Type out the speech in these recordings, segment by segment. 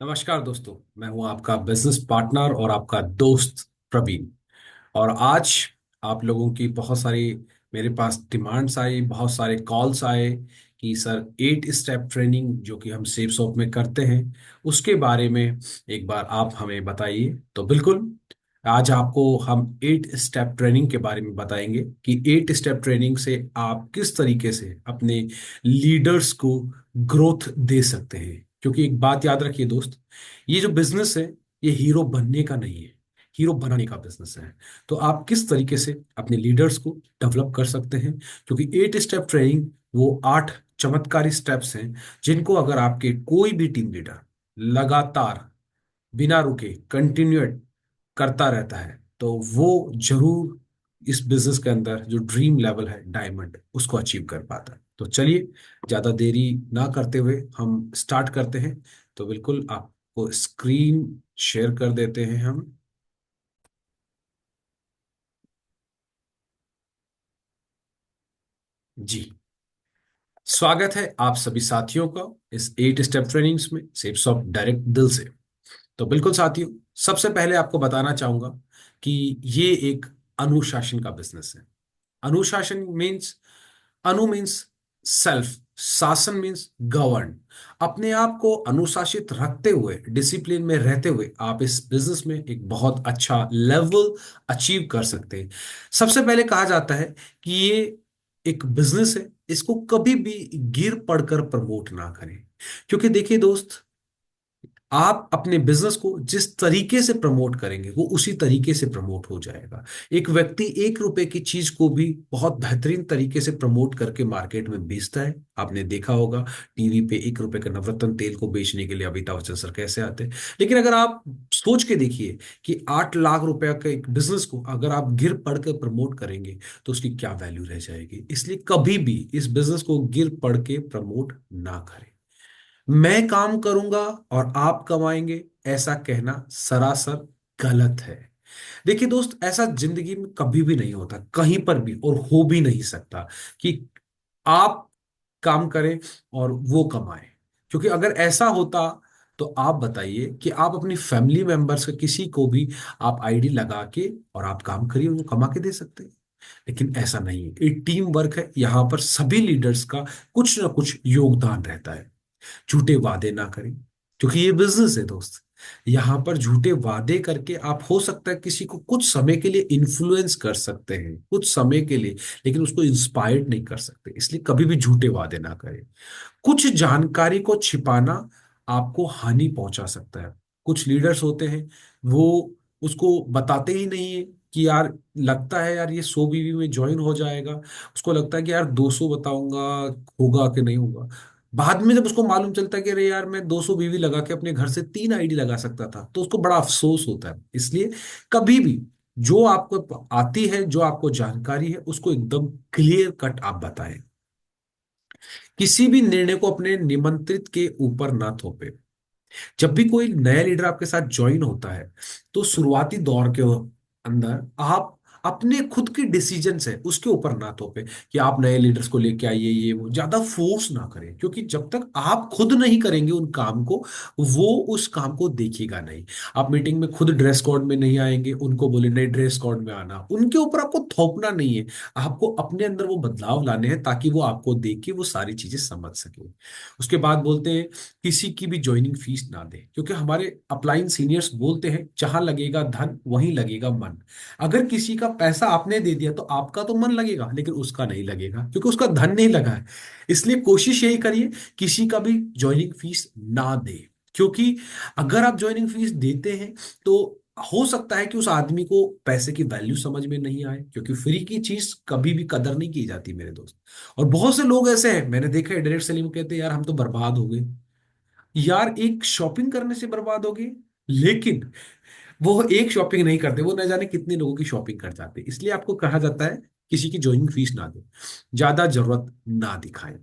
नमस्कार दोस्तों। मैं हूं आपका बिजनेस पार्टनर और आपका दोस्त प्रवीण। और आज आप लोगों की बहुत सारी मेरे पास डिमांड्स आई, बहुत सारे कॉल्स आए कि सर 8 स्टेप ट्रेनिंग जो कि हम सेफ शॉप में करते हैं उसके बारे में एक बार आप हमें बताइए। तो बिल्कुल, आज आपको हम 8 स्टेप ट्रेनिंग के बारे में बताएंगे कि 8 स्टेप ट्रेनिंग से आप किस तरीके से अपने लीडर्स को ग्रोथ दे सकते हैं। क्योंकि एक बात याद रखिए दोस्त, ये जो बिजनेस है ये हीरो बनने का नहीं है, हीरो बनाने का बिजनेस है। तो आप किस तरीके से अपने लीडर्स को डेवलप कर सकते हैं, क्योंकि 8 स्टेप ट्रेनिंग वो 8 चमत्कारी स्टेप्स हैं जिनको अगर आपके कोई भी टीम लीडर लगातार बिना रुके कंटिन्यूट करता रहता है तो वो जरूर इस बिजनेस के अंदर जो ड्रीम लेवल है डायमंड उसको अचीव कर पाता है। तो चलिए, ज्यादा देरी ना करते हुए हम स्टार्ट करते हैं। तो बिल्कुल आपको स्क्रीन शेयर कर देते हैं हम। जी, स्वागत है आप सभी साथियों का इस 8 स्टेप ट्रेनिंग्स में सेफ्स ऑफ डायरेक्ट दिल से। तो बिल्कुल साथियों, सबसे पहले आपको बताना चाहूंगा कि ये एक अनुशासन का बिजनेस है। अनुशासन मीन्स, अनु मीन्स सेल्फ, शासन मीन्स गवर्न। अपने आप को अनुशासित रखते हुए, डिसिप्लिन में रहते हुए आप इस बिजनेस में एक बहुत अच्छा लेवल अचीव कर सकते हैं। सबसे पहले कहा जाता है कि ये एक बिजनेस है, इसको कभी भी गिर पड़कर प्रमोट ना करें। क्योंकि देखिए दोस्त, आप अपने बिजनेस को जिस तरीके से प्रमोट करेंगे वो उसी तरीके से प्रमोट हो जाएगा। एक व्यक्ति 1 रुपए की चीज को भी बहुत बेहतरीन तरीके से प्रमोट करके मार्केट में बेचता है। आपने देखा होगा टीवी पे 1 रुपए के नवरत्न तेल को बेचने के लिए अमिताभ बच्चन सर कैसे आते हैं। लेकिन अगर आप सोच के देखिए कि 8 लाख रुपए का एक बिजनेस को अगर आप गिर पड़ के प्रमोट करेंगे तो उसकी क्या वैल्यू रह जाएगी। इसलिए कभी भी इस बिजनेस को गिर पड़ के प्रमोट ना करें। मैं काम करूंगा और आप कमाएंगे, ऐसा कहना सरासर गलत है। देखिए दोस्त, ऐसा जिंदगी में कभी भी नहीं होता, कहीं पर भी, और हो भी नहीं सकता कि आप काम करें और वो कमाए। क्योंकि अगर ऐसा होता तो आप बताइए कि आप अपनी फैमिली मेंबर्स का किसी को भी आप आईडी लगा के और आप काम करिए, उनको कमा के दे सकते हैं। लेकिन ऐसा नहीं है, एक टीम वर्क है, यहां पर सभी लीडर्स का कुछ ना कुछ योगदान रहता है। झूठे वादे ना करें, क्योंकि ये बिजनेस है दोस्त। यहां पर झूठे वादे करके आप हो सकता है किसी को कुछ समय के लिए इन्फ्लुएंस कर सकते हैं, कुछ समय के लिए, लेकिन उसको इंस्पायर्ड नहीं कर सकते। इसलिए कभी भी झूठे वादे ना करें। कुछ जानकारी को छिपाना आपको हानि पहुंचा सकता है। कुछ लीडर्स होते हैं, वो उसको बताते ही नहीं है कि यार, लगता है यार ये 100 बीवी में ज्वाइन हो जाएगा, उसको लगता है कि यार 200 बताऊंगा, होगा कि नहीं होगा। बाद में जब उसको मालूम चलता है कि अरे यार, मैं 200 बीवी लगा के अपने घर से 3 आईडी लगा सकता था, तो उसको बड़ा अफसोस होता है। इसलिए कभी भी जो आपको आती है, जो आपको जानकारी है, उसको एकदम क्लियर कट आप बताएं। किसी भी निर्णय को अपने निमंत्रित के ऊपर ना थोपे। जब भी कोई नया लीडर आपके साथ ज्वाइन होता है तो शुरुआती दौर के अंदर आप अपने खुद के डिसीजन है उसके ऊपर ना थोपे कि आप नए लीडर्स को लेके आइए, ये वो ज्यादा फोर्स ना करें। क्योंकि जब तक आप खुद नहीं करेंगे उन काम को, वो उस काम को देखेगा नहीं। आप मीटिंग में खुद ड्रेस कोड में नहीं आएंगे, उनको बोले नहीं ड्रेस कोड में आना, उनके ऊपर आपको थोपना नहीं है। आपको अपने अंदर वो बदलाव लाने हैं ताकि वो आपको देख के वो सारी चीजें समझ सके। उसके बाद बोलते हैं किसी की भी ज्वाइनिंग फीस ना दे, क्योंकि हमारे अपलाइन सीनियर्स बोलते हैं जहां लगेगा धन वहीं लगेगा मन। अगर किसी का पैसा आपने दे दिया तो आपका तो मन लगेगा लेकिन उसका नहीं लगेगा, क्योंकि उसका धन नहीं लगा है। इसलिए कोशिश यही करिए किसी का भी ज्वाइनिंग फीस ना दे। क्योंकि अगर आप ज्वाइनिंग फीस देते हैं तो हो सकता है कि उस आदमी को पैसे की वैल्यू समझ में नहीं आए, क्योंकि फ्री की चीज कभी भी कदर नहीं की जाती मेरे दोस्त। और बहुत से लोग ऐसे हैं, मैंने देखा है, डायरेक्ट सेलिंग में कहते हैं यार हम तो बर्बाद हो गए। यार, एक शॉपिंग करने से बर्बाद हो गए, लेकिन वो एक शॉपिंग नहीं करते, वो न जाने कितने लोगों की शॉपिंग कर जाते हैं। इसलिए आपको कहा जाता है किसी की ज्वाइनिंग फीस ना दे, ज्यादा जरूरत ना दिखाएं।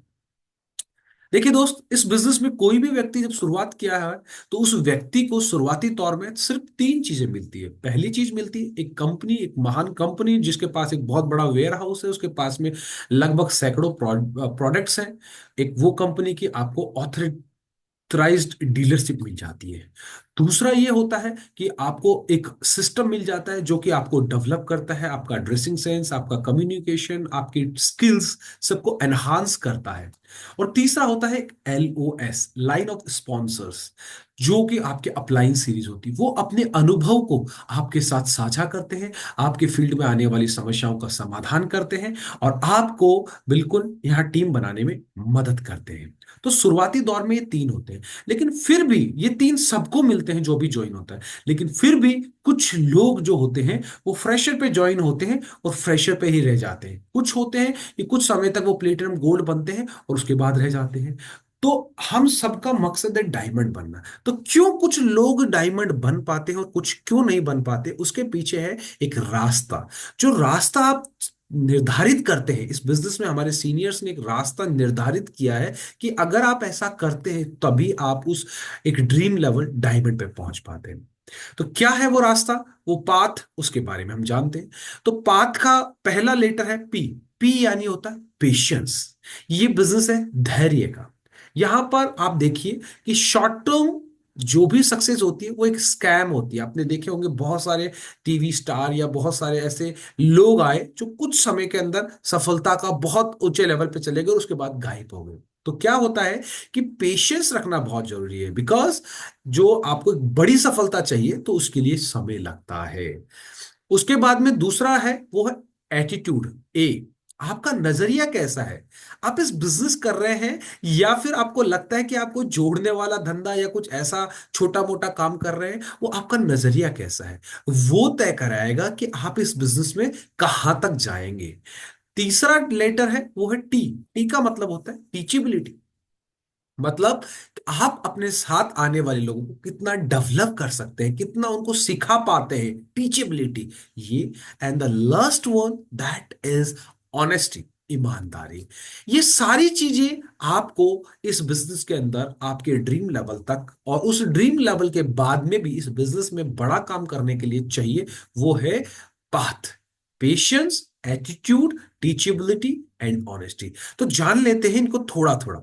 देखिए दोस्त, इस बिजनेस में कोई भी व्यक्ति जब शुरुआत किया है तो उस व्यक्ति को शुरुआती तौर में सिर्फ 3 चीजें मिलती है। पहली चीज मिलती है एक कंपनी, एक महान कंपनी जिसके पास एक बहुत बड़ा वेयर हाउस है, उसके पास में लगभग सैकड़ों प्रोडक्ट्स हैं। एक वो कंपनी की आपको ऑथराइज्ड डीलरशिप मिल जाती है। दूसरा ये होता है कि आपको एक सिस्टम मिल जाता है जो कि आपको डेवलप करता है, आपका ड्रेसिंग सेंस, आपका कम्युनिकेशन, आपकी स्किल्स सबको एनहांस करता है। और तीसरा होता है LOS, लाइन ऑफ स्पॉन्सर्स, जो कि आपके अपलाइन सीरीज होती है। वो अपने अनुभव को आपके साथ साझा करते हैं, आपके फील्ड में आने वाली समस्याओं का समाधान करते हैं और आपको बिल्कुल यहाँ टीम बनाने में मदद करते हैं। तो शुरुआती दौर में ये तीन होते हैं, लेकिन फिर भी ये तीन सबको मिलते हैं जो भी ज्वाइन होता है। लेकिन फिर भी कुछ लोग जो होते हैं वो फ्रेशर पे ज्वाइन होते हैं और फ्रेशर पे ही रह जाते हैं। कुछ होते हैं कि कुछ समय तक वो प्लेटिनम गोल्ड बनते हैं और उसके बाद रह जाते हैं। तो हम सबका मकसद है डायमंड बनना। तो क्यों कुछ लोग डायमंड बन पाते हैं और कुछ क्यों नहीं बन पाते, उसके पीछे है एक रास्ता। जो रास्ता आप निर्धारित करते हैं इस बिजनेस में, हमारे सीनियर्स ने एक रास्ता निर्धारित किया है कि अगर आप ऐसा करते हैं तभी आप उस एक ड्रीम लेवल डायमंड पे पहुंच पाते हैं। तो क्या है वो रास्ता, वो पाथ, उसके बारे में हम जानते हैं। तो पाथ का पहला लेटर है P। P यानी होता है पेशेंस। ये बिजनेस है धैर्य का। यहां पर आप देखिए कि शॉर्ट टर्म जो भी सक्सेस होती है वो एक स्कैम होती है। आपने देखे होंगे बहुत सारे टीवी स्टार या बहुत सारे ऐसे लोग आए जो कुछ समय के अंदर सफलता का बहुत ऊंचे लेवल पे चले गए और उसके बाद गायब हो गए। तो क्या होता है कि पेशेंस रखना बहुत जरूरी है, बिकॉज जो आपको एक बड़ी सफलता चाहिए तो उसके लिए समय लगता है। उसके बाद में दूसरा है वो है एटीट्यूड, ए। आपका नजरिया कैसा है, आप इस बिजनेस कर रहे हैं या फिर आपको लगता है कि आपको जोड़ने वाला धंधा या कुछ ऐसा छोटा मोटा काम कर रहे हैं, वो आपका नजरिया कैसा है वो तय कराएगा कि आप इस बिजनेस में कहां तक जाएंगे। तीसरा लेटर है वो है टी। टी का मतलब होता है टीचेबिलिटी। मतलब आप अपने साथ आने वाले लोगों को कितना डेवलप कर सकते हैं, कितना उनको सिखा पाते हैं, टीचेबिलिटी ये। And the last one that is honesty, ईमानदारी। ये सारी चीजें आपको इस बिजनेस के अंदर आपके ड्रीम लेवल तक और उस ड्रीम लेवल के बाद में भी इस बिजनेस में बड़ा काम करने के लिए चाहिए। वो है path, patience, attitude, teachability and honesty. तो जान लेते हैं इनको थोड़ा थोड़ा।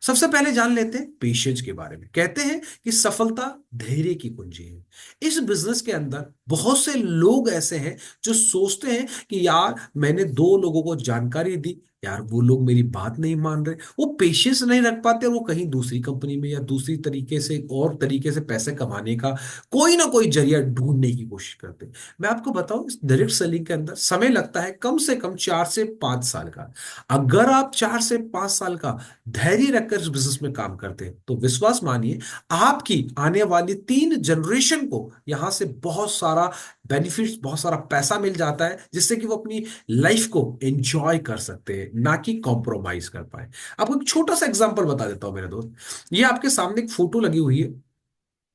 सबसे पहले जान लेते हैं पेशेंस के बारे में। कहते हैं कि सफलता धैर्य की कुंजी है। इस बिजनेस के अंदर बहुत से लोग ऐसे हैं जो सोचते हैं कि यार मैंने दो लोगों को जानकारी दी, यार वो लोग मेरी बात नहीं मान रहे, वो पेशेंस नहीं रख पाते और वो कहीं दूसरी कंपनी में या दूसरी तरीके से और तरीके से पैसे कमाने का कोई ना कोई जरिया ढूंढने की कोशिश करते हैं। मैं आपको बताऊं, इस डायरेक्ट सेलिंग के अंदर समय लगता है कम से कम 4 से 5 साल का। अगर आप 4 से 5 साल का धैर्य रखकर इस बिजनेस में काम करते हैं तो विश्वास मानिए आपकी आने वाली 3 जनरेशन को यहां से बहुत सारा बेनिफिट्स, बहुत सारा पैसा मिल जाता है, जिससे कि वो अपनी लाइफ को एंजॉय कर सकते हैं, ना कि कॉम्प्रोमाइज कर पाए। आपको एक छोटा सा एग्जांपल बता देता हूं मेरे दोस्त। ये आपके सामने एक फोटो लगी हुई है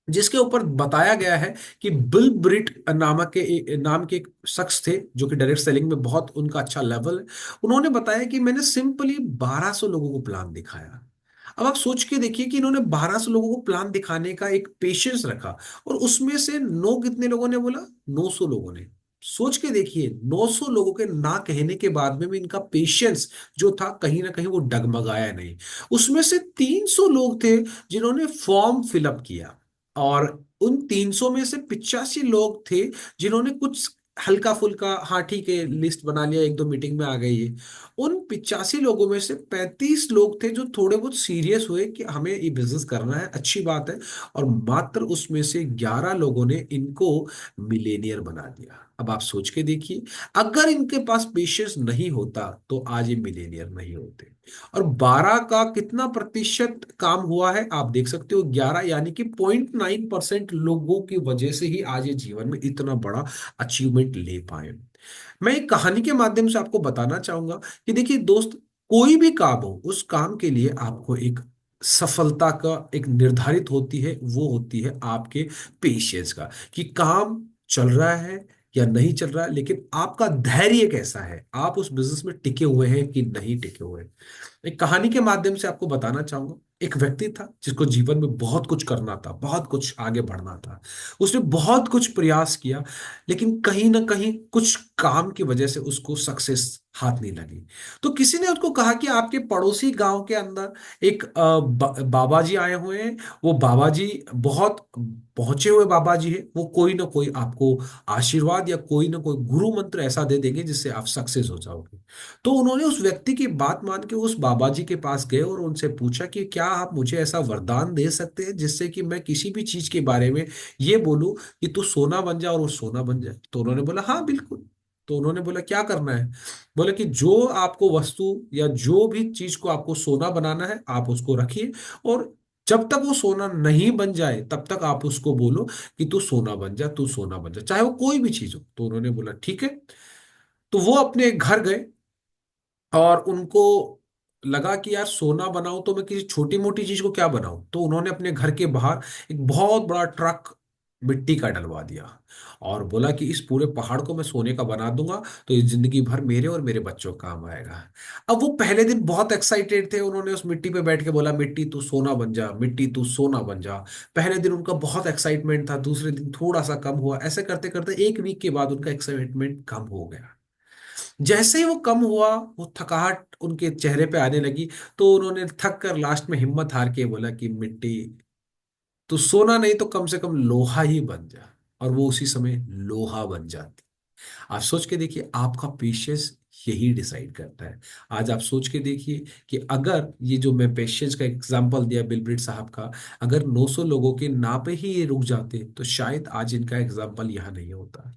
जिसके ऊपर बताया गया है कि बिल ब्रिट नाम के एक शख्स थे जो कि डायरेक्ट सेलिंग में बहुत उनका अच्छा लेवल है। उन्होंने बताया कि मैंने सिंपली 1200 लोगों को प्लान दिखाया। अब आप सोच के देखिए कि इन्होंने 1200 लोगों को प्लान दिखाने का एक पेशेंस रखा और उसमें से नो कितने लोगों ने बोला, 900 लोगों ने। सोच के देखिए 900 लोगों के ना कहने के बाद में भी इनका पेशेंस जो था कहीं ना कहीं वो डगमगाया नहीं। उसमें से 300 लोग थे जिन्होंने फॉर्म फिलअप किया और उन 300 में से 85 लोग थे जिन्होंने कुछ हल्का फुल्का, हाँ ठीक है, लिस्ट बना लिया, एक दो मीटिंग में आ गई है। उन 85 लोगों में से 35 लोग थे जो थोड़े बहुत सीरियस हुए कि हमें ये बिजनेस करना है, अच्छी बात है। और मात्र उसमें से 11 लोगों ने इनको मिलेनियर बना दिया। अब आप सोच के देखिए, अगर इनके पास पेशेंस नहीं होता तो आज ये मिलेनियर नहीं होते। और 12 का कितना प्रतिशत काम हुआ है आप देख सकते हो, 11 यानी कि 0.9% लोगों की वजह से ही आज ये जीवन में इतना बड़ा अचीवमेंट ले पाए। मैं एक कहानी के माध्यम से आपको बताना चाहूंगा कि देखिए दोस्त, कोई भी काम हो उस काम के लिए आपको एक सफलता का एक निर्धारित होती है, वो होती है आपके पेशेंस का, कि काम चल रहा है या नहीं चल रहा है, लेकिन आपका धैर्य कैसा है, आप उस बिजनेस में टिके हुए हैं कि नहीं टिके हुए हैं। एक कहानी के माध्यम से आपको बताना चाहूंगा। एक व्यक्ति था जिसको जीवन में बहुत कुछ करना था, बहुत कुछ आगे बढ़ना था। उसने बहुत कुछ प्रयास किया, लेकिन कहीं ना कहीं कुछ काम की वजह से उसको सक्सेस हाथ नहीं लगी। तो किसी ने उसको कहा कि आपके पड़ोसी गांव के अंदर एक बाबा जी आए हुए हैं। वो बाबा जी बहुत पहुंचे हुए बाबा जी है, वो कोई ना कोई आपको आशीर्वाद या कोई ना कोई गुरु मंत्र ऐसा दे देंगे जिससे आप सक्सेस हो जाओगे। तो उन्होंने उस व्यक्ति की बात मान के उस बाबा जी के पास गए और उनसे पूछा कि क्या आप मुझे ऐसा वरदान दे सकते हैं जिससे कि मैं किसी भी चीज के बारे में ये बोलूं कि तू सोना बन जा और वो सोना बन जाए। तो उन्होंने बोला हाँ बिल्कुल। तो उन्होंने बोला क्या करना है। बोले कि जो आपको वस्तु या जो भी चीज को आपको सोना बनाना है आप उसको रखिए, और जब तक वो सोना नहीं बन जाए तब तक आप उसको बोलो कि तू सोना बन जा, तू सोना बन जा, चाहे वो कोई भी चीज हो। तो उन्होंने बोला ठीक है। तो वो अपने घर गए और उनको लगा कि यार सोना बनाऊं तो मैं किसी छोटी मोटी चीज को क्या बनाऊं। तो उन्होंने अपने घर के बाहर एक बहुत बड़ा ट्रक मिट्टी का डलवा दिया और बोला कि इस पूरे पहाड़ को मैं सोने का बना दूंगा, तो ये जिंदगी भर मेरे और मेरे बच्चों का काम आएगा। अब वो पहले दिन बहुत एक्साइटेड थे, उन्होंने उस मिट्टी पे बैठ के बोला मिट्टी तू सोना बन जा, मिट्टी तू सोना बन जा। पहले दिन उनका बहुत एक्साइटमेंट था, दूसरे दिन थोड़ा सा कम हुआ, ऐसे करते करते एक वीक के बाद उनका एक्साइटमेंट कम हो गया। जैसे ही वो कम हुआ, वो थकावट उनके चेहरे पे आने लगी। तो उन्होंने थक कर लास्ट में हिम्मत हार के बोला कि मिट्टी तो सोना नहीं तो कम से कम लोहा ही बन जा। और वो उसी समय लोहा बन जाती। आप सोच के देखिए, आपका पेशेंस यही डिसाइड करता है। आज आप सोच के देखिए कि अगर ये जो मैं पेशेंस का एग्जांपल दिया बिल ब्रिट साहब का, अगर 900 लोगों के ना पे ही ये रुक जाते तो शायद आज इनका एग्जांपल यहाँ नहीं होता।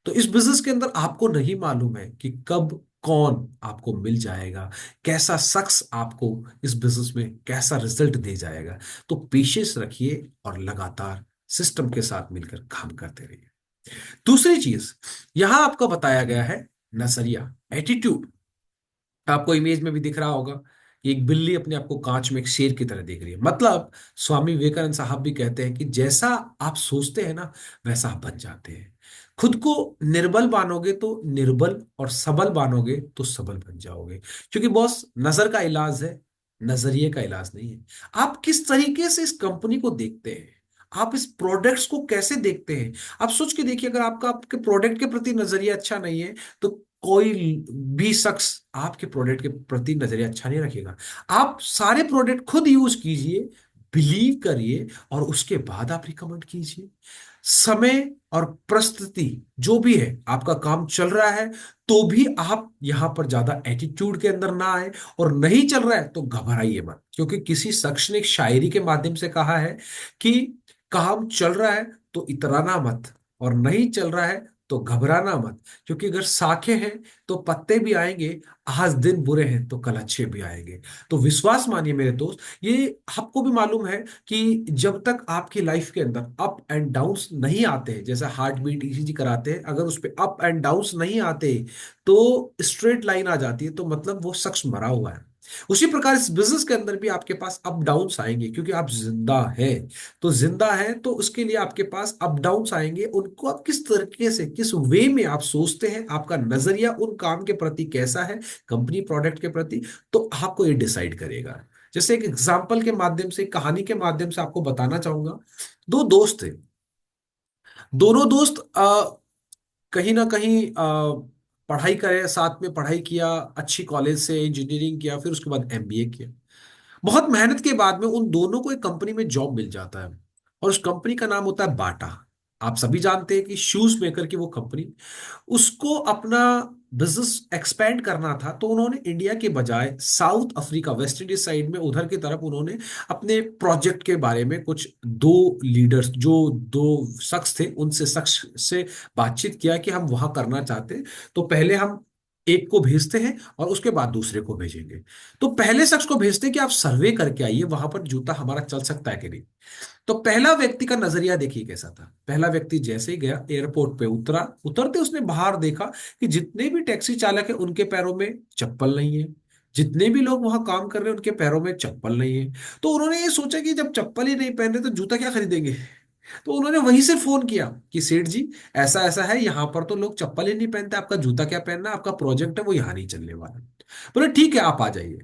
तो इस बिजनेस के अंदर आपको नहीं मालूम है कि कब कौन आपको मिल जाएगा, कैसा शख्स आपको इस बिजनेस में कैसा रिजल्ट दे जाएगा। तो पेशेंस रखिए और लगातार सिस्टम के साथ मिलकर काम करते रहिए। दूसरी चीज यहां आपको बताया गया है, नजरिया, एटीट्यूड। आपको इमेज में भी दिख रहा होगा कि एक बिल्ली अपने आप को कांच में एक शेर की तरह देख रही है। मतलब स्वामी विवेकानंद साहब भी कहते हैं कि जैसा आप सोचते हैं ना वैसा आप बन जाते हैं। खुद को निर्बल मानोगे तो निर्बल, और सबल मानोगे तो सबल बन जाओगे। क्योंकि बॉस, नजर का इलाज है, नजरिए का इलाज नहीं है। आप किस तरीके से इस कंपनी को देखते हैं, आप इस प्रोडक्ट्स को कैसे देखते हैं। आप सोच के देखिए, अगर आपका आपके प्रोडक्ट के प्रति नजरिया अच्छा नहीं है तो कोई भी शख्स आपके प्रोडक्ट के प्रति नजरिया अच्छा नहीं रखेगा। आप सारे प्रोडक्ट खुद यूज कीजिए, बिलीव करिए, और उसके बाद आप रिकमेंड कीजिए। समय और परिस्थिति जो भी है, आपका काम चल रहा है तो भी आप यहां पर ज्यादा एटीट्यूड के अंदर ना आए, और नहीं चल रहा है तो घबराइए मत। क्योंकि किसी शख्स ने एक शायरी के माध्यम से कहा है कि काम चल रहा है तो इतराना मत, और नहीं चल रहा है तो घबराना मत। क्योंकि अगर शाखें हैं तो पत्ते भी आएंगे, आज दिन बुरे हैं तो कल अच्छे भी आएंगे। तो विश्वास मानिए मेरे दोस्त, ये आपको भी मालूम है कि जब तक आपकी लाइफ के अंदर अप एंड डाउन्स नहीं आते हैं, जैसे हार्ट बीट ईसीजी कराते हैं, अगर उस पे अप एंड डाउन्स नहीं आते तो स्ट्रेट लाइन आ जाती है, तो मतलब वो शख्स मरा हुआ है। उसी प्रकार इस बिजनेस के अंदर भी आपके पास अप डाउन्स आएंगे, क्योंकि आप जिंदा हैं। तो जिंदा है तो उसके लिए आपके पास अप डाउन्स आएंगे, उनको आप किस तरीके से, किस वे में आप सोचते हैं, आपका नजरिया उन काम के प्रति कैसा है, कंपनी प्रोडक्ट के प्रति, तो आपको ये डिसाइड करेगा। जैसे एक एग्जाम्पल के माध्यम से, कहानी के माध्यम से आपको बताना चाहूंगा। दो दोस्त थे। दोनों दोस्त कहीं ना कहीं पढ़ाई करे, साथ में पढ़ाई किया, अच्छी कॉलेज से इंजीनियरिंग किया, फिर उसके बाद एमबीए किया। बहुत मेहनत के बाद में उन दोनों को एक कंपनी में जॉब मिल जाता है, और उस कंपनी का नाम होता है बाटा। आप सभी जानते हैं कि शूज मेकर की वो कंपनी, उसको अपना बिजनेस एक्सपेंड करना था। तो उन्होंने इंडिया के बजाय south Africa, West Indies side में उधर की तरफ उन्होंने अपने प्रोजेक्ट के बारे में कुछ दो लीडर्स, जो दो शख्स थे, उनसे शख्स से बातचीत किया कि हम वहां करना चाहते हैं। तो पहले हम एक को भेजते हैं और उसके बाद दूसरे को भेजेंगे। तो पहले शख्स को भेजते हैं कि आप सर्वे करके आइए वहां पर जूता हमारा चल सकता है कि नहीं। तो पहला व्यक्ति का नजरिया देखिए कैसा था। पहला व्यक्ति जैसे ही गया, एयरपोर्ट पे उतरा, उतरते उसने बाहर देखा कि जितने भी टैक्सी चालक है उनके पैरों में चप्पल नहीं है, जितने भी लोग वहां काम कर रहे हैं उनके पैरों में चप्पल नहीं है। तो उन्होंने ये सोचा कि जब चप्पल ही नहीं पहन रहे तो जूता क्या खरीदेंगे। तो उन्होंने वहीं से फोन किया कि सेठ जी, ऐसा ऐसा है, यहाँ पर तो लोग चप्पल ही नहीं पहनते, आपका जूता क्या पहनना, आपका प्रोजेक्ट है वो यहाँ नहीं चलने वाला। बोले ठीक है आप आ जाइए।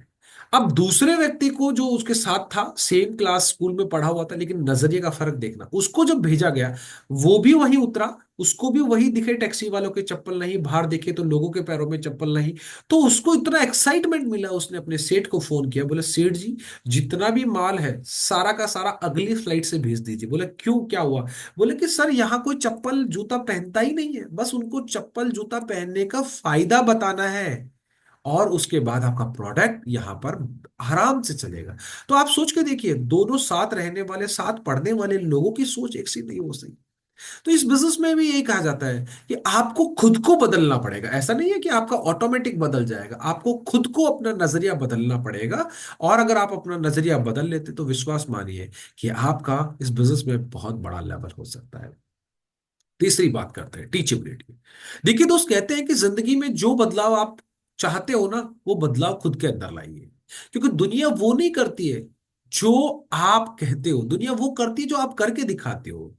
अब दूसरे व्यक्ति को जो उसके साथ था, सेम क्लास स्कूल में पढ़ा हुआ था, लेकिन नजरिए का फर्क देखना, उसको जब भेजा गया वो भी वहीं उतरा, उसको भी वही दिखे टैक्सी वालों के चप्पल नहीं, बाहर देखे तो लोगों के पैरों में चप्पल नहीं। तो उसको इतना एक्साइटमेंट मिला, उसने अपने सेठ को फोन किया, बोले सेठ जी जितना भी माल है सारा का सारा अगली फ्लाइट से भेज दीजिए। बोले क्यों, क्या हुआ? बोले कि सर यहाँ कोई चप्पल जूता पहनता ही नहीं है, बस उनको चप्पल जूता पहनने का फायदा बताना है, और उसके बाद आपका प्रोडक्ट यहां पर आराम से चलेगा। तो आप सोच के देखिए, दोनों साथ रहने वाले, साथ पढ़ने वाले लोगों की सोच एक सी नहीं हो सकती। तो इस बिजनेस में भी यही कहा जाता है कि आपको खुद को बदलना पड़ेगा। ऐसा नहीं है कि आपका ऑटोमेटिक बदल जाएगा, आपको खुद को अपना नजरिया बदलना पड़ेगा। और अगर आप अपना नजरिया बदल लेते तो विश्वास मानिए कि आपका इस बिजनेस में बहुत बड़ा लेवल हो सकता है। तीसरी बात करते हैं, टीचेबिलिटी। देखिए दोस्त, कहते हैं कि जिंदगी में जो बदलाव आप चाहते हो ना, वो बदलाव खुद के अंदर लाइए। क्योंकि दुनिया वो नहीं करती है जो आप कहते हो, दुनिया वो करती है जो आप करके दिखाते हो।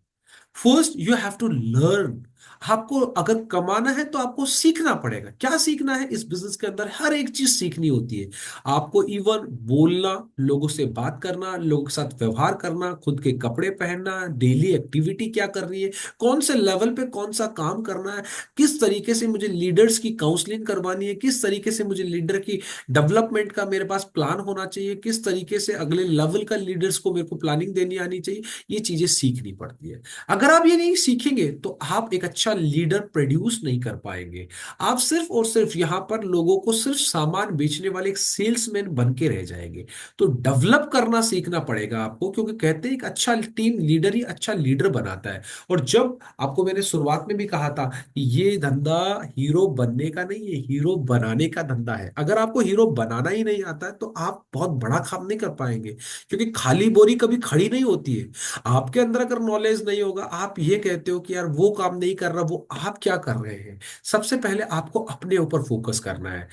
First you have to learn. आपको अगर कमाना है तो आपको सीखना पड़ेगा। क्या सीखना है? इस बिजनेस के अंदर हर एक चीज सीखनी होती है। आपको इवन बोलना, लोगों से बात करना, लोगों के साथ व्यवहार करना, खुद के कपड़े पहनना, डेली एक्टिविटी क्या करनी है, कौन से लेवल पे कौन सा काम करना है, किस तरीके से मुझे लीडर्स की काउंसलिंग करवानी है, किस तरीके से मुझे लीडर की डेवलपमेंट का मेरे पास प्लान होना चाहिए, किस तरीके से अगले लेवल का लीडर्स को मेरे को प्लानिंग देनी आनी चाहिए, ये चीजें सीखनी पड़ती है। अगर आप ये नहीं सीखेंगे तो आप एक अच्छा लीडर प्रोड्यूस नहीं कर पाएंगे। आप सिर्फ और सिर्फ यहां पर लोगों को सिर्फ सामान बेचने वाले एक सेल्समैन बन के रह जाएंगे। तो डेवलप करना सीखना पड़ेगा आपको, क्योंकि कहते हैं एक अच्छा टीम लीडर ही अच्छा लीडर बनाता है। और जब आपको मैंने शुरुआत में भी कहा था कि ये धंधा हीरो बनने का नहीं है, हीरो बनाने का धंधा है। अगर आपको हीरो बनाना ही नहीं आता है तो आप बहुत बड़ा काम नहीं कर पाएंगे, क्योंकि खाली बोरी कभी खड़ी नहीं होती है। आपके अंदर अगर नॉलेज नहीं होगा, आप ये कहते हो कि यार वो काम नहीं कर रहा, वो आप क्या कर रहे हैं? सबसे पहले आपको अपने ऊपर फोकस करना है।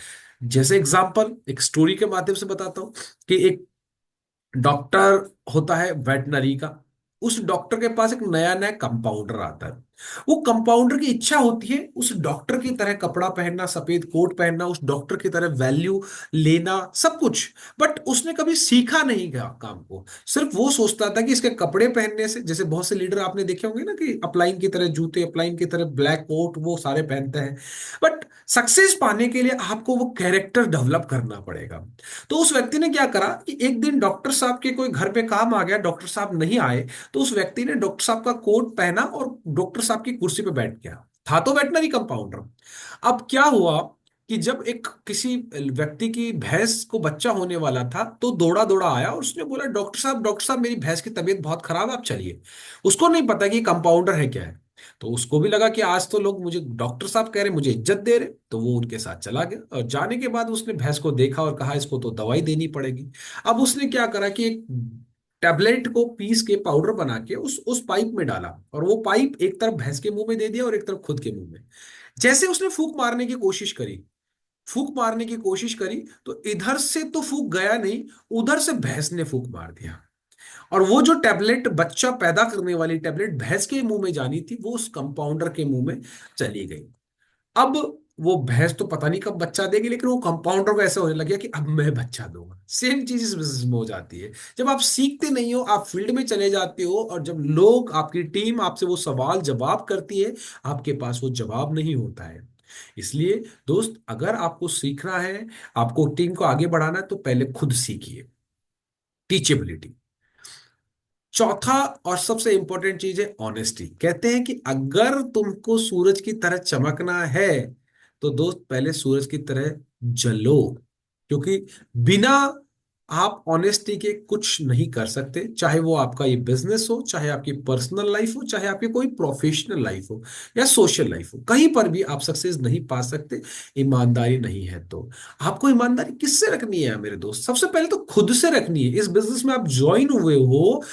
जैसे एग्जांपल एक स्टोरी के माध्यम से बताता हूं कि एक डॉक्टर होता है वेटनरी का। उस डॉक्टर के पास एक नया नया कंपाउंडर आता है। वो कंपाउंडर की इच्छा होती है उस डॉक्टर की तरह कपड़ा पहनना, सफेद कोट पहनना, उस डॉक्टर की तरह वैल्यू लेना, सब कुछ। बट उसने कभी सीखा नहीं गया काम को। सिर्फ वो सोचता था कि इसके कपड़े पहनने से, जैसे बहुत से लीडर आपने देखे होंगे ना कि अपलाइन की तरह जूते, अपलाइन की तरह ब्लैक कोट, वो सारे पहनते हैं। बट सक्सेस पाने के लिए आपको वो कैरेक्टर डेवलप करना पड़ेगा। तो उस व्यक्ति ने क्या करा कि एक दिन डॉक्टर साहब के कोई घर पे काम आ गया, डॉक्टर साहब नहीं आए, तो उस व्यक्ति ने डॉक्टर साहब का कोट पहना और डॉक्टर साहब की कुर्सी पे बैठ गया। था तो वेटनरी कंपाउंडर। अब क्या हुआ कि जब एक किसी व्यक्ति की भैंस को बच्चा होने वाला था तो दौड़ा दौड़ा आया और उसने बोला, डॉक्टर साहब, डॉक्टर साहब, मेरी भैंस की तबीयत बहुत खराब है, आप चलिए। उसको नहीं पता कि कंपाउंडर है क्या है। तो उसको भी लगा कि आज तो लोग मुझे डॉक्टर साहब कह रहे, मुझे इज्जत दे रहे, तो वो उनके साथ चला गया। और जाने के बाद उसने भैंस को देखा और कहा इसको तो दवाई देनी पड़ेगी। अब उसने क्या करा कि एक टैबलेट को पीस के पाउडर बना के उस पाइप में डाला, और वो पाइप एक तरफ भैंस के मुंह में दे दिया और एक तरफ खुद के मुंह में। जैसे उसने फूंक मारने की कोशिश करी, फूंक मारने की कोशिश करी, तो इधर से तो फूंक गया नहीं, उधर से भैंस ने फूंक मार दिया। और वो जो टैबलेट, बच्चा पैदा करने वाली टैबलेट भैंस के मुंह में जानी थी, वो उस कंपाउंडर के मुंह में चली गई। अब वो भैंस तो पता नहीं कब बच्चा देगी, लेकिन वो कंपाउंडर को ऐसे होने लग गया कि अब मैं बच्चा दूंगा। सेम चीज इस बिजनेस में हो जाती है। जब आप सीखते नहीं हो, आप फील्ड में चले जाते हो, और जब लोग, आपकी टीम आपसे वो सवाल जवाब करती है, आपके पास वो जवाब नहीं होता है। इसलिए दोस्त, अगर आपको सीखना है, आपको टीम को आगे बढ़ाना है, तो पहले खुद सीखिए। टीचेबिलिटी। चौथा और सबसे इंपॉर्टेंट चीज है ऑनेस्टी। कहते हैं कि अगर तुमको सूरज की तरह चमकना है तो दोस्त पहले सूरज की तरह जलो। क्योंकि बिना आप ऑनेस्टी के कुछ नहीं कर सकते। चाहे वो आपका ये बिजनेस हो, चाहे आपकी पर्सनल लाइफ हो, चाहे आपकी कोई प्रोफेशनल लाइफ हो या सोशल लाइफ हो, कहीं पर भी आप सक्सेस नहीं पा सकते ईमानदारी नहीं है तो। आपको ईमानदारी किससे रखनी है मेरे दोस्त? सबसे पहले तो खुद से रखनी है। इस बिजनेस में आप ज्वाइन हुए हो,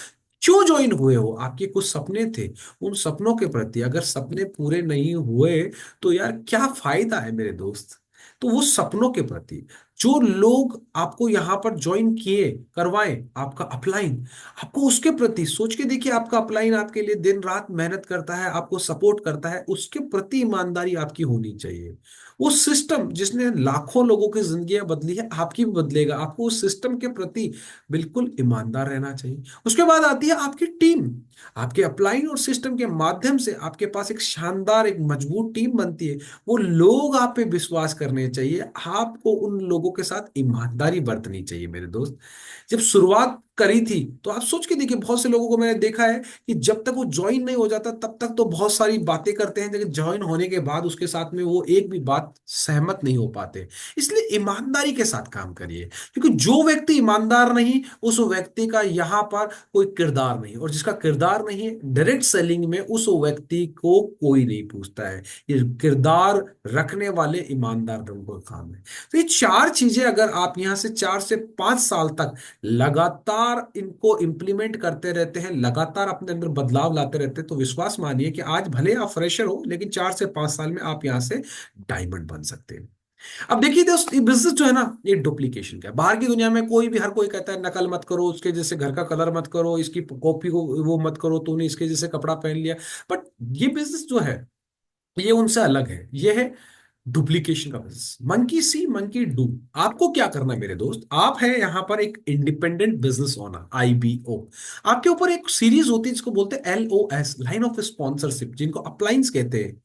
क्यों ज्वाइन हुए हो? आपके कुछ सपने थे, उन सपनों के प्रति अगर सपने पूरे नहीं हुए तो यार क्या फायदा है मेरे दोस्त? तो वो सपनों के प्रति जो लोग आपको यहां पर ज्वाइन किए, करवाएं आपका अपलाइन, आपको उसके प्रति सोच के देखिए, आपका अपलाइन आपके लिए दिन रात मेहनत करता है, आपको सपोर्ट करता है, उसके प्रति ईमानदारी आपकी होनी चाहिए। वो सिस्टम जिसने लाखों लोगों की जिंदगियां बदली है, आपकी भी बदलेगा। आपको उस सिस्टम के प्रति बिल्कुल ईमानदार रहना चाहिए। उसके बाद आती है आपकी टीम। आपके अपलाइन और सिस्टम के माध्यम से आपके पास एक शानदार, एक मजबूत टीम बनती है। वो लोग आप पे विश्वास करने चाहिए, आपको उन लोगों के साथ ईमानदारी बरतनी चाहिए मेरे दोस्त। जब शुरुआत करी थी तो आप सोच के देखिए, बहुत से लोगों को मैंने देखा है कि जब तक वो ज्वाइन नहीं हो जाता तब तक तो बहुत सारी बातें करते हैं, लेकिन ज्वाइन होने के बाद उसके साथ में वो एक भी बात सहमत नहीं हो पाते। इसलिए ईमानदारी के साथ काम करिए, क्योंकि जो व्यक्ति ईमानदार नहीं, उस व्यक्ति का यहाँ पर कोई किरदार नहीं, और जिसका किरदार नहीं है, डायरेक्ट सेलिंग में उस व्यक्ति को कोई नहीं पूछता है। ये किरदार रखने वाले ईमानदार लोगों का काम है। तो ये चार चीजें अगर आप यहाँ से 4 से 5 साल तक लगातार इनको इंप्लीमेंट करते रहते हैं, लगातार अपने अंदर बदलाव लाते रहते हैं, तो विश्वास मानिए कि आज भले आप फ्रेशर हो, लेकिन 4 से 5 साल में आप यहाँ से डायमंड बन सकते हैं। अब देखिए दोस्त, ये बिजनेस जो है ना, ये डुप्लीकेशन का है। बाहर की दुनिया में कोई भी, हर कोई कहता है नकल मत करो, उसके जैसे घर का कलर मत करो, इसकी कॉपी को वो मत करो, तूने इसके जैसे कपड़ा पहन लिया। बट ये बिजनेस जो है, ये उनसे अलग है। ये है डुप्लीकेशन का business. Monkey C monkey do. आपको क्या करना है मेरे दोस्त, आप है यहाँ पर एक इंडिपेंडेंट बिजनेस ओनर, IBO। आपके ऊपर एक सीरीज होती है जिसको बोलते हैं LOS, लाइन ऑफ स्पॉन्सरशिप, जिनको अप्लायंस कहते हैं।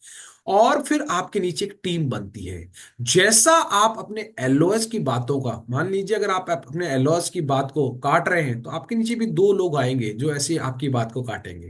और फिर आपके नीचे एक टीम बनती है। जैसा आप अपने LOS की बातों का, मान लीजिए अगर आप अपने LOS की बात को काट रहे हैं, तो आपके नीचे भी 2 लोग आएंगे जो ऐसे आपकी बात को काटेंगे।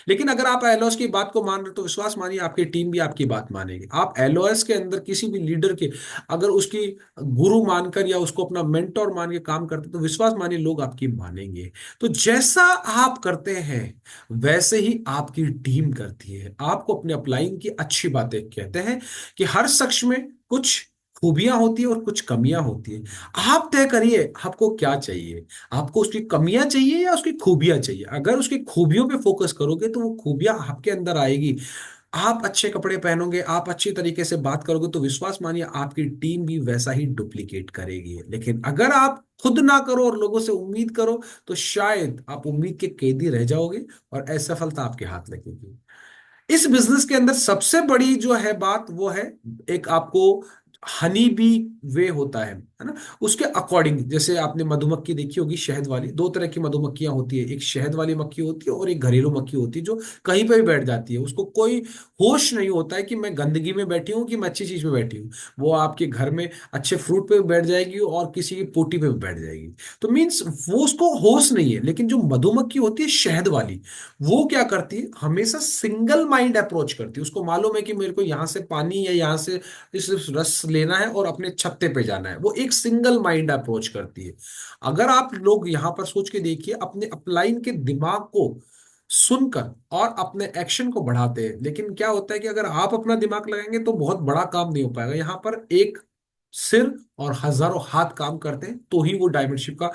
लेकिन अगर आप LOS की बात को मान रहे हो, तो विश्वास मानिए आपकी टीम भी आपकी बात मानेगी। आप LOS के अंदर किसी भी लीडर के अगर उसकी गुरु मानकर या उसको अपना मेंटोर मान के काम करते, तो विश्वास मानिए लोग आपकी मानेंगे। तो जैसा आप करते हैं वैसे ही आपकी टीम करती है। आपको अपने अपलाइन की अच्छी बातें कहते हैं कि हर शख्स में कुछ खूबियां होती है और कुछ कमियां होती है। आप तय करिए आपको क्या चाहिए। आपको उसकी कमियां चाहिए या उसकी खूबियां चाहिए। अगर उसकी खूबियों पे फोकस करोगे तो वो खूबियां आपके अंदर आएगी। आप अच्छे कपड़े पहनोगे, आप अच्छी तरीके से बात करोगे, तो विश्वास मानिए आपकी टीम भी वैसा ही डुप्लीकेट करेगी। लेकिन अगर आप खुद ना करो और लोगों से उम्मीद करो, तो शायद आप उम्मीद के कैदी रह जाओगे और असफलता आपके हाथ लगेगी। इस बिजनेस के अंदर सबसे बड़ी जो है बात, वो है एक आपको हनी बी वे होता है ना। उसके अकॉर्डिंग, जैसे आपने मधुमक्खी देखी होगी शहद वाली, 2 तरह की मधुमक्खियां होती है, एक शहद वाली मक्खी होती है और एक घरेलू मक्खी होती है जो कहीं पे भी बैठ जाती है। उसको कोई होश नहीं होता है कि मैं गंदगी में बैठी हूँ कि मैं अच्छी चीज में बैठी हूँ। वो आपके घर में अच्छे फ्रूट पे भी बैठ जाएगी और किसी की पोटी पे भी बैठ जाएगी। तो मीन्स वो, उसको होश नहीं है। लेकिन जो मधुमक्खी होती है शहद वाली, वो क्या करती है, हमेशा सिंगल माइंड अप्रोच करती है। उसको मालूम है कि मेरे को यहाँ से पानी या यहाँ से इस रस लेना है और अपने छत्ते पे जाना है। वो एक सिंगल माइंड अप्रोच करती है। अगर आप लोग यहाँ पर सोच के देखिए, अपने अपलाइन के दिमाग को सुनकर और अपने एक्शन को बढ़ाते हैं। लेकिन क्या होता है कि अगर आप अपना दिमाग लगाएंगे तो बहुत बड़ा काम नहीं हो पाएगा। यहाँ पर एक सिर और हजारों हाथ काम करते हैं, तो ही वो डायमंडशिप का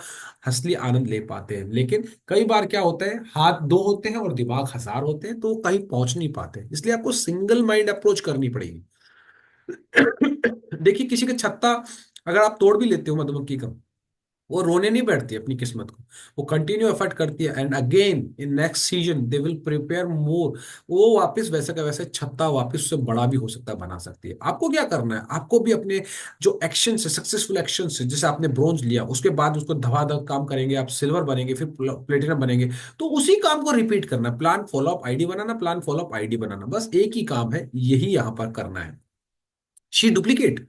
असली आनंद ले पाते हैं। लेकिन कई बार क्या होता है, हाथ 2 होते हैं और दिमाग 1000 होते हैं, तो वो कहीं पहुंच नहीं पाते। इसलिए आपको सिंगल माइंड अप्रोच करनी पड़ेगी। देखिए, किसी का छत्ता अगर आप तोड़ भी लेते हो मधुमक्खी का, वो रोने नहीं बैठती अपनी किस्मत को। वो कंटिन्यू एफर्ट करती है, and again in next season they will prepare मोर। वो वापस वैसे का वैसे छत्ता वापस उससे बड़ा भी हो सकता है, बना सकती है। आपको क्या करना है, आपको भी अपने जो एक्शन है, सक्सेसफुल एक्शन है, जैसे आपने ब्रोंज लिया, उसके बाद उसको धबाधब काम करेंगे, आप सिल्वर बनेंगे, फिर प्लेटिनम बनेंगे। तो उसी काम को रिपीट करना है। प्लान फॉलो अप आईडी बनाना, प्लान फॉलो अप आईडी बनाना, बस एक ही काम है, यही यहां पर करना है। She duplicate.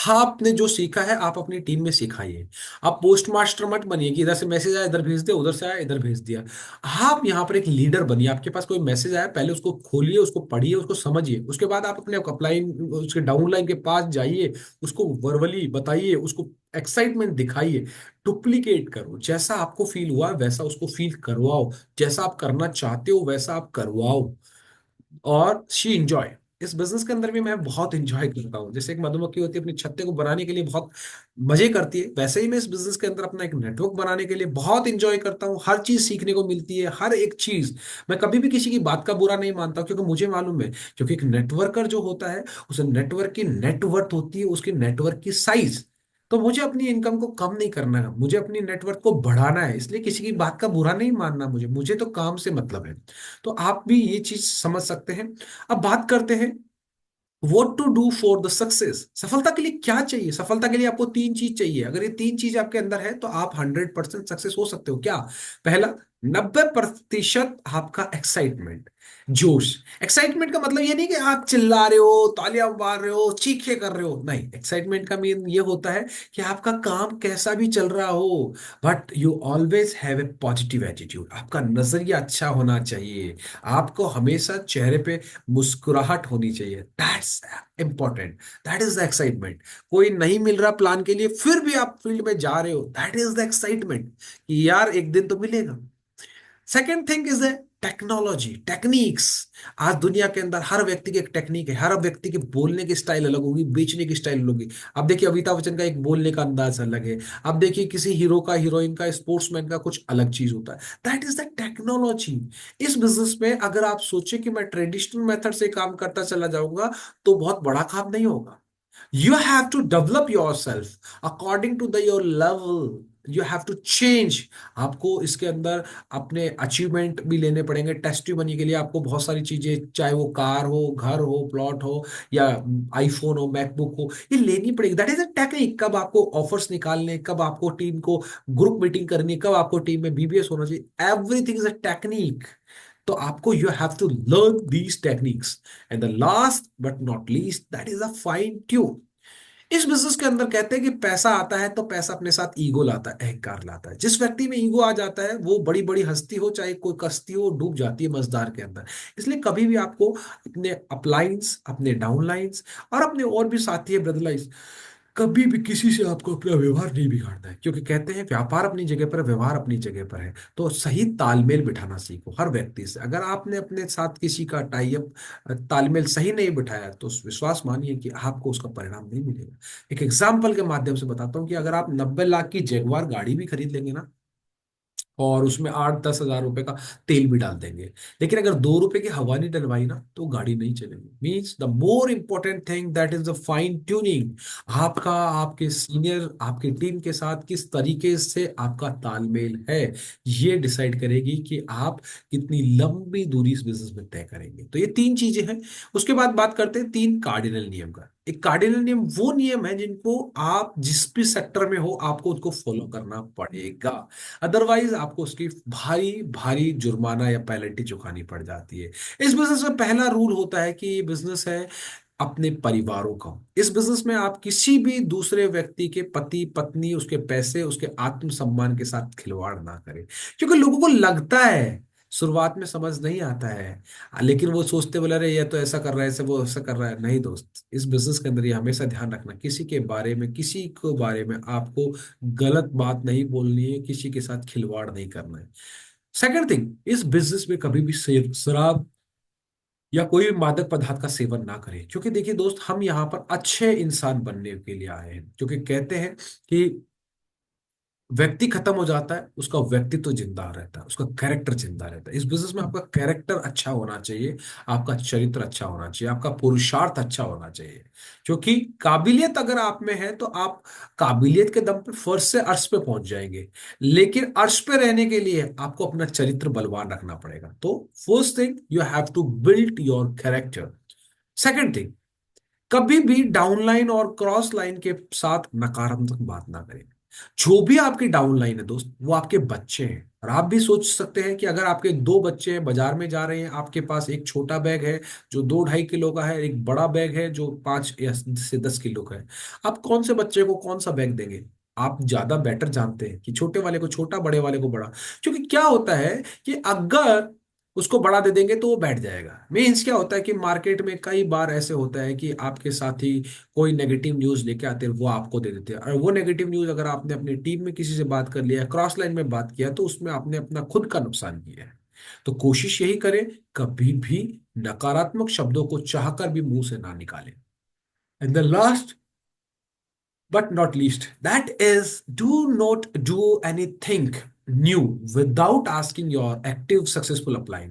आपने जो सीखा है आप अपनी टीम में सिखाइए। आप पोस्ट मास्टर मत बनिए कि इधर से मैसेज आया इधर भेज दिया, उधर से आया इधर भेज दिया। आप यहाँ पर एक लीडर बनिए। आपके पास कोई मैसेज आया, पहले उसको खोलिए, उसको पढ़िए, उसको समझिए, उसके बाद आप अपने अपलाइन, उसके डाउनलाइन के पास जाइए, उसको वर्बली बताइए, उसको एक्साइटमेंट दिखाइए। डुप्लीकेट करो, जैसा आपको फील हुआ वैसा उसको फील करवाओ, जैसा आप करना चाहते हो वैसा आप करवाओ। और शी इंजॉय। इस बिजनेस के अंदर भी मैं बहुत इंजॉय करता हूँ। जैसे एक मधुमक्खी होती है अपने छत्ते को बनाने के लिए बहुत मजे करती है, वैसे ही मैं इस बिजनेस के अंदर अपना एक नेटवर्क बनाने के लिए बहुत इंजॉय करता हूँ। हर चीज सीखने को मिलती है, हर एक चीज। मैं कभी भी किसी की बात का बुरा नहीं मानता, क्योंकि मुझे मालूम है, क्योंकि एक नेटवर्कर जो होता है, उस नेटवर्क की नेटवर्थ होती है उसके नेटवर्क की साइज। तो मुझे अपनी इनकम को कम नहीं करना है, मुझे अपनी नेटवर्क को बढ़ाना है, इसलिए किसी की बात का बुरा नहीं मानना, मुझे मुझे तो काम से मतलब है। तो आप भी ये चीज समझ सकते हैं। अब बात करते हैं what to do for the success. सफलता के लिए क्या चाहिए? सफलता के लिए आपको तीन चीज चाहिए। अगर ये तीन चीज आपके अंदर है तो आप 100% सक्सेस हो सकते हो। क्या? पहला, 90% आपका एक्साइटमेंट, जोश। एक्साइटमेंट का मतलब ये नहीं कि आप चिल्ला रहे हो, तालियां मार रहे हो, चीखे कर रहे हो, नहीं। एक्साइटमेंट का मीन ये होता है कि आपका काम कैसा भी चल रहा हो, but you always have a positive attitude. आपका नजरिया अच्छा होना चाहिए, आपको हमेशा चेहरे पे मुस्कुराहट होनी चाहिए। That's important, that is the excitement. कोई नहीं मिल रहा प्लान के लिए फिर भी आप फील्ड में जा रहे हो, दैट इज द एक्साइटमेंट कि यार एक दिन तो मिलेगा। Second thing is technology, techniques. आज दुनिया के अंदर हर व्यक्ति की एक टेक्निक है, हर व्यक्ति की बोलने की स्टाइल अलग होगी, बेचने की स्टाइल अलग होगी। अब देखिए अमिताभ बच्चन का एक बोलने का अंदाज अलग है, अब देखिए किसी हीरो का, हीरोइन का, स्पोर्ट्समैन का कुछ अलग चीज होता है। That is the technology. इस बिजनेस में अगर आप सोचे कि मैं ट्रेडिशनल मेथड से काम करता चला जाऊंगा तो बहुत बड़ा काम नहीं होगा। You have to develop yourself according to the your level. You have to change. आपको इसके अंदर अपने अचीवमेंट भी लेने पड़ेंगे। टेस्टिमनी के लिए आपको बहुत सारी चीजें, चाहे वो कार हो, घर हो, प्लॉट हो, या आईफोन हो, मैकबुक हो, ये लेनी पड़ेगी। That is a technique. कब आपको ऑफर्स निकालने, कब आपको टीम को ग्रुप मीटिंग करनी, कब आपको टीम में बीबीएस होना चाहिए, एवरीथिंग इज अ टेक्निक। तो आपको you have to learn these techniques. And the last but not least, that is a fine tune. इस बिजनेस के अंदर कहते हैं कि पैसा आता है तो पैसा अपने साथ ईगो लाता है, अहंकार लाता है। जिस व्यक्ति में ईगो आ जाता है वो बड़ी बड़ी हस्ती हो, चाहे कोई कश्ती हो, डूब जाती है मझधार के अंदर। इसलिए कभी भी आपको अपने अपलाइंस, अपने डाउनलाइंस और अपने और भी साथी है ब्रदरलाइंस, कभी भी किसी से आपको अपना व्यवहार नहीं बिगाड़ना है, क्योंकि कहते हैं व्यापार अपनी जगह पर है, व्यवहार अपनी जगह पर है। तो सही तालमेल बिठाना सीखो हर व्यक्ति से। अगर आपने अपने साथ किसी का टाई अप, तालमेल सही नहीं बिठाया तो विश्वास मानिए कि आपको उसका परिणाम नहीं मिलेगा। एक एग्जाम्पल के माध्यम से बताता हूँ कि अगर आप 90 लाख की जगुआर गाड़ी भी खरीद लेंगे ना, और उसमें 8-10 हज़ार रुपए का तेल भी डाल देंगे, लेकिन अगर 2 रुपए की हवा नहीं डलवाई ना तो गाड़ी नहीं चलेगी। Means the more important thing that is the fine tuning. आपका, आपके सीनियर, आपकी टीम के साथ किस तरीके से आपका तालमेल है, ये डिसाइड करेगी कि आप कितनी लंबी दूरी इस बिजनेस में तय करेंगे। तो ये तीन चीजें हैं। उसके बाद बात करते हैं तीन कार्डिनल नियम का। एक कार्डिनल नियम वो नियम है जिनको आप जिस भी सेक्टर में हो आपको उसको फॉलो करना पड़ेगा, अदरवाइज आपको उसकी भारी भारी जुर्माना या पेनल्टी चुकानी पड़ जाती है। इस बिजनेस में पहला रूल होता है कि ये बिजनेस है अपने परिवारों का। इस बिजनेस में आप किसी भी दूसरे व्यक्ति के पति पत्नी, उसके पैसे, उसके आत्मसम्मान के साथ खिलवाड़ ना करें। क्योंकि लोगों को लगता है, शुरुआत में समझ नहीं आता है, लेकिन वो सोचते बोले अरे ये तो ऐसा कर रहा है, ऐसे वो ऐसा कर रहा है। नहीं दोस्त, इस बिजनेस के अंदर ये हमेशा ध्यान रखना, किसी के बारे में, किसी को बारे में आपको गलत बात नहीं बोलनी है, किसी के साथ खिलवाड़ नहीं करना है। सेकंड थिंग, इस बिजनेस में कभी भी शराब या कोई भी मादक पदार्थ का सेवन ना करें। क्योंकि देखिए दोस्त, हम यहाँ पर अच्छे इंसान बनने के लिए आए हैं। क्योंकि कहते हैं कि व्यक्ति खत्म हो जाता है, उसका व्यक्तित्व जिंदा रहता है, उसका कैरेक्टर जिंदा रहता है। इस बिजनेस में आपका कैरेक्टर अच्छा होना चाहिए, आपका चरित्र अच्छा होना चाहिए, आपका पुरुषार्थ अच्छा होना चाहिए। क्योंकि काबिलियत अगर आप में है तो आप काबिलियत के दम पे फर्श से अर्श पे पहुंच जाएंगे, लेकिन अर्श पे रहने के लिए आपको अपना चरित्र बलवान रखना पड़ेगा। तो first thing, you have to build your character. Second thing, कभी भी डाउनलाइन और क्रॉस लाइन के साथ नकारात्मक बात ना करें। जो भी आपकी डाउनलाइन है दोस्त, वो आपके बच्चे हैं। और आप भी सोच सकते हैं कि अगर आपके दो बच्चे हैं, बाजार में जा रहे हैं, आपके पास एक छोटा बैग है जो 2-2.5 किलो का है, एक बड़ा बैग है जो 5 से 10 किलो का है, आप कौन से बच्चे को कौन सा बैग देंगे? आप ज्यादा बेटर जानते हैं कि छोटे वाले को छोटा, बड़े वाले को बड़ा। क्योंकि क्या होता है कि अगर उसको बढ़ा दे देंगे तो वो बैठ जाएगा। मीन्स क्या होता है कि मार्केट में कई बार ऐसे होता है कि आपके साथी कोई नेगेटिव न्यूज लेके आते हैं, वो आपको दे देते हैं, और वो नेगेटिव न्यूज अगर आपने अपनी टीम में किसी से बात कर लिया, क्रॉस लाइन में बात किया, तो उसमें आपने अपना खुद का नुकसान किया है। तो कोशिश यही करें, कभी भी नकारात्मक शब्दों को चाहकर भी मुंह से ना निकालें। And the last but not least, that is, do not do anything new without asking your active successful upline.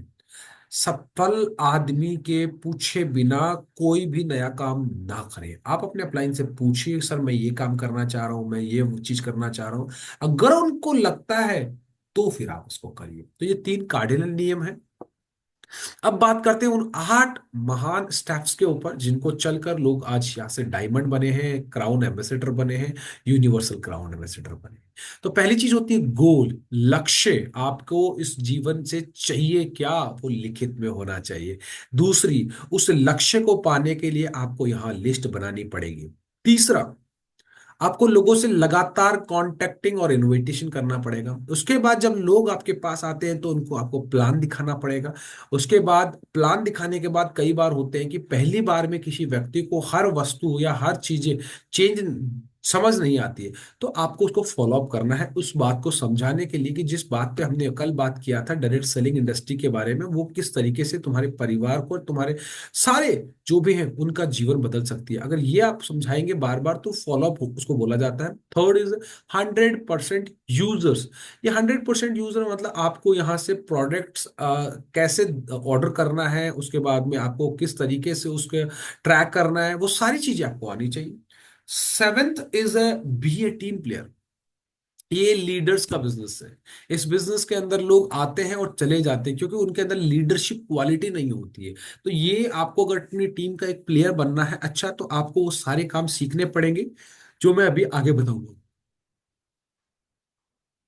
सफल आदमी के पूछे बिना कोई भी नया काम ना करे। आप अपने अपलाइन से पूछिए, सर मैं ये काम करना चाह रहा हूं, मैं ये चीज करना चाह रहा हूं। अगर उनको लगता है तो फिर आप उसको करिए। तो ये 3 कार्डिनल नियम है। अब बात करते हैं उन 8 महान स्टेप्स के ऊपर जिनको चलकर लोग आज यहाँ से डायमंड बने हैं, क्राउन एम्बेसडर बने हैं, यूनिवर्सल क्राउन एम्बेसडर बने हैं। तो पहली चीज होती है गोल, लक्ष्य। आपको इस जीवन से चाहिए क्या, वो लिखित में होना चाहिए। दूसरी, उस लक्ष्य को पाने के लिए आपको यहाँ लिस्ट बनानी पड़ेगी। तीसरा, आपको लोगों से लगातार कांटेक्टिंग और इनविटेशन करना पड़ेगा। उसके बाद जब लोग आपके पास आते हैं तो उनको आपको प्लान दिखाना पड़ेगा। उसके बाद प्लान दिखाने के बाद कई बार होते हैं कि पहली बार में किसी व्यक्ति को हर वस्तु या हर चीजें चेंज समझ नहीं आती है। तो आपको उसको फॉलो अप करना है, उस बात को समझाने के लिए कि जिस बात पे हमने कल बात किया था डायरेक्ट सेलिंग इंडस्ट्री के बारे में, वो किस तरीके से तुम्हारे परिवार को, तुम्हारे सारे जो भी है उनका जीवन बदल सकती है। अगर ये आप समझाएंगे बार बार तो फॉलो अप उसको बोला जाता है। Third is 100% users. ये 100% यूजर मतलब आपको यहाँ से प्रोडक्ट्स कैसे ऑर्डर करना है, उसके बाद में आपको किस तरीके से उसके ट्रैक करना है, वो सारी चीजें आपको आनी चाहिए। Seventh is be a team player. ये लीडर्स का बिजनेस है। इस बिजनेस के अंदर लोग आते हैं और चले जाते हैं क्योंकि उनके अंदर लीडरशिप क्वालिटी नहीं होती है। तो ये आपको अगर अपनी टीम का एक प्लेयर बनना है अच्छा, तो आपको वो सारे काम सीखने पड़ेंगे जो मैं अभी आगे बताऊंगा।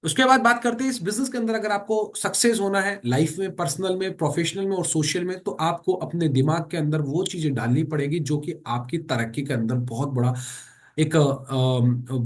उसके बाद बात करते हैं इस बिजनेस के अंदर अगर आपको सक्सेस होना है लाइफ में, पर्सनल में, प्रोफेशनल में और सोशल में, तो आपको अपने दिमाग के अंदर वो चीजें डालनी पड़ेगी जो कि आपकी तरक्की के अंदर बहुत बड़ा एक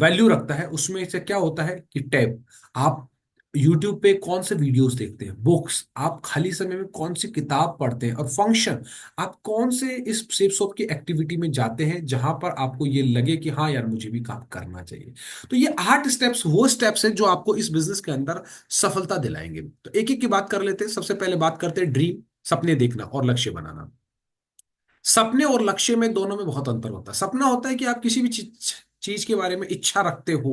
वैल्यू रखता है। उसमें से क्या होता है कि टैब, आप यूट्यूब पे कौन से वीडियोस देखते हैं, बुक्स आप खाली समय में कौन सी किताब पढ़ते हैं, और फंक्शन आप कौन से इस सेफ शॉप की एक्टिविटी में जाते हैं जहां पर आपको ये लगे कि हाँ यार मुझे भी काम करना चाहिए। तो ये 8 स्टेप्स वो स्टेप्स हैं जो आपको इस बिजनेस के अंदर सफलता दिलाएंगे। तो एक एक की बात कर लेते हैं। सबसे पहले बात करते हैं ड्रीम, सपने देखना और लक्ष्य बनाना। सपने और लक्ष्य में दोनों में बहुत अंतर होता है। सपना होता है कि आप किसी भी चीज चीज के बारे में इच्छा रखते हो।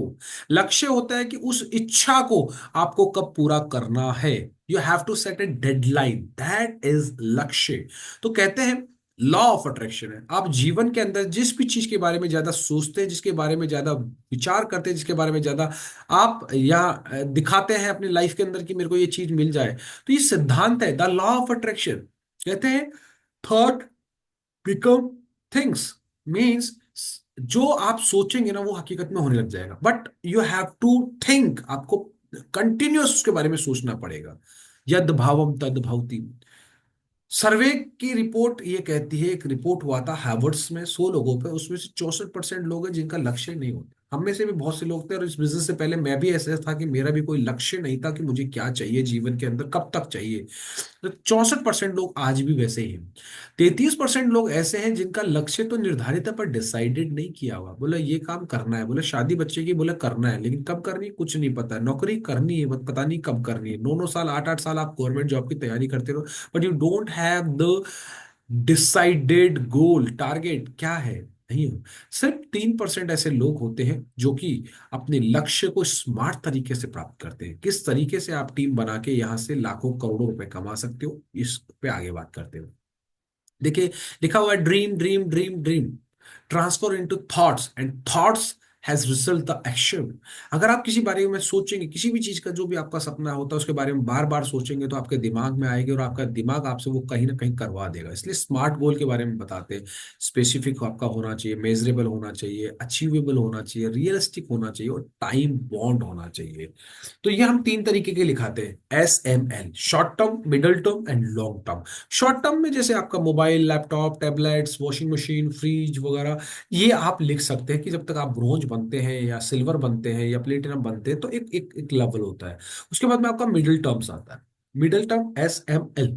लक्ष्य होता है कि उस इच्छा को आपको कब पूरा करना है। You have to set a deadline, that is लक्ष्य। तो कहते हैं लॉ ऑफ अट्रैक्शन है, आप जीवन के अंदर जिस भी चीज के बारे में ज्यादा सोचते हैं, जिसके बारे में ज्यादा विचार करते हैं, जिसके बारे में ज्यादा आप या दिखाते हैं अपनी लाइफ के अंदर कि मेरे को ये चीज मिल जाए, तो ये सिद्धांत है द लॉ ऑफ अट्रैक्शन। कहते हैं थॉट बिकम थिंग्स, मीन्स जो आप सोचेंगे ना वो हकीकत में होने लग जाएगा। But you have to think, आपको कंटिन्यूअस उसके बारे में सोचना पड़ेगा। यद भावम तद भवति। सर्वे की रिपोर्ट ये कहती है, एक रिपोर्ट हुआ था हार्वर्ड्स में 100 लोगों पे, उसमें से 64% लोग हैं जिनका लक्ष्य नहीं होता। हम में से भी बहुत से लोग थे, और इस बिजनेस से पहले मैं भी ऐसा था कि मेरा भी कोई लक्ष्य नहीं था कि मुझे क्या चाहिए जीवन के अंदर, कब तक चाहिए। तो 64% लोग आज भी वैसे ही हैं। 33% लोग ऐसे हैं जिनका लक्ष्य तो निर्धारित है पर डिसाइडेड नहीं किया हुआ। बोला ये काम करना है, बोला शादी बच्चे की, बोला करना है, लेकिन कब करनी कुछ नहीं पता। नौकरी करनी है बट पता नहीं कब करनी है। 9 9 साल 8 8 साल आप गवर्नमेंट जॉब की तैयारी करते रहो, but you don't have the decided goal, target क्या है, नहीं हो। सिर्फ 3% ऐसे लोग होते हैं जो कि अपने लक्ष्य को स्मार्ट तरीके से प्राप्त करते हैं। किस तरीके से आप टीम बना के यहां से लाखों करोड़ों रुपए कमा सकते हो, इस पे आगे बात करते हो। देखिए, लिखा हुआ है dream dream dream dream transfer into thoughts and thoughts has result the action. अगर आप किसी बारे में सोचेंगे, किसी भी चीज का जो भी आपका सपना होता है उसके बारे में बार बार सोचेंगे, तो आपके दिमाग में आएगी और आपका दिमाग आपसे वो कहीं ना कहीं करवा देगा। इसलिए स्मार्ट गोल के बारे में बताते हैं। स्पेसिफिक आपका होना चाहिए, मेजरेबल होना चाहिए, अचीवेबल होना चाहिए, रियलिस्टिक होना चाहिए और टाइम बॉन्ड होना चाहिए। तो ये हम 3 तरीके के लिखाते हैं, SML, short term, middle term and long term. Short term में जैसे आपका mobile, laptop, tablets, washing machine, fridge वगैरह, ये आप लिख सकते हैं कि जब तक आप ब्रोंज बनते हैं या सिल्वर बनते हैं या प्लेटिनम बनते हैं तो एक एक एक लेवल होता है। उसके बाद में आपका मिडिल टर्म्स आता है। मिडिल टर्म SML,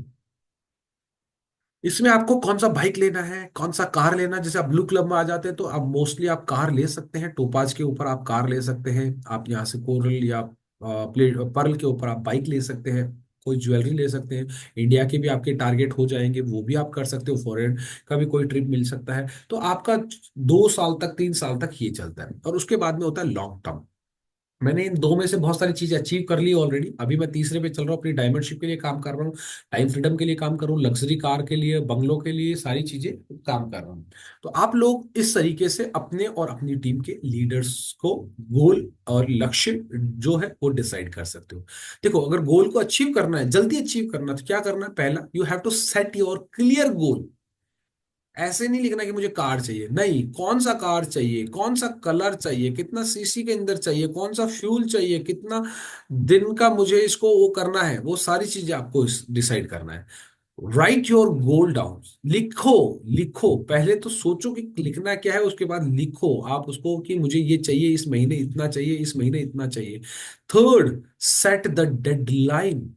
इसमें आपको कौन सा बाइक लेना है, कौन सा कार लेना है। जैसे आप ब्लू क्लब में आ जाते हैं तो आप मोस्टली आप कार ले सकते हैं, टोपाज के ऊपर आप कार ले सकते हैं। आप यहाँ से कोरल या प्लेट पर्ल के ऊपर आप बाइक ले सकते हैं, कोई ज्वेलरी ले सकते हैं। इंडिया के भी आपके टारगेट हो जाएंगे, वो भी आप कर सकते हो। फॉरेन का भी कोई ट्रिप मिल सकता है। तो आपका 2 साल तक 3 साल तक ये चलता है, और उसके बाद में होता है लॉन्ग टर्म। मैंने इन दो में से बहुत सारी चीजें अचीव कर ली ऑलरेडी। अभी मैं तीसरे पे चल रहा हूँ, अपनी डायमंड शिप के लिए काम कर रहा हूँ, टाइम फ्रीडम के लिए काम कर रहा हूँ, लग्जरी कार के लिए, बंगलों के लिए, सारी चीजें काम कर रहा हूँ। तो आप लोग इस तरीके से अपने और अपनी टीम के लीडर्स को गोल और लक्ष्य जो है वो डिसाइड कर सकते हो। देखो, अगर गोल को अचीव करना है, जल्दी अचीव करना है, तो क्या करना है? पहला, you have to set your clear goal. ऐसे नहीं लिखना कि मुझे कार चाहिए, नहीं, कौन सा कार चाहिए, कौन सा कलर चाहिए, कितना सीसी के अंदर चाहिए, कौन सा फ्यूल चाहिए, कितना दिन का मुझे इसको वो करना है, वो सारी चीजें आपको डिसाइड करना है। Right your goal down. लिखो, लिखो, पहले तो सोचो कि लिखना क्या है, उसके बाद लिखो आप उसको कि मुझे ये चाहिए, इस महीने इतना चाहिए, इस महीने इतना चाहिए। Third, set the deadline.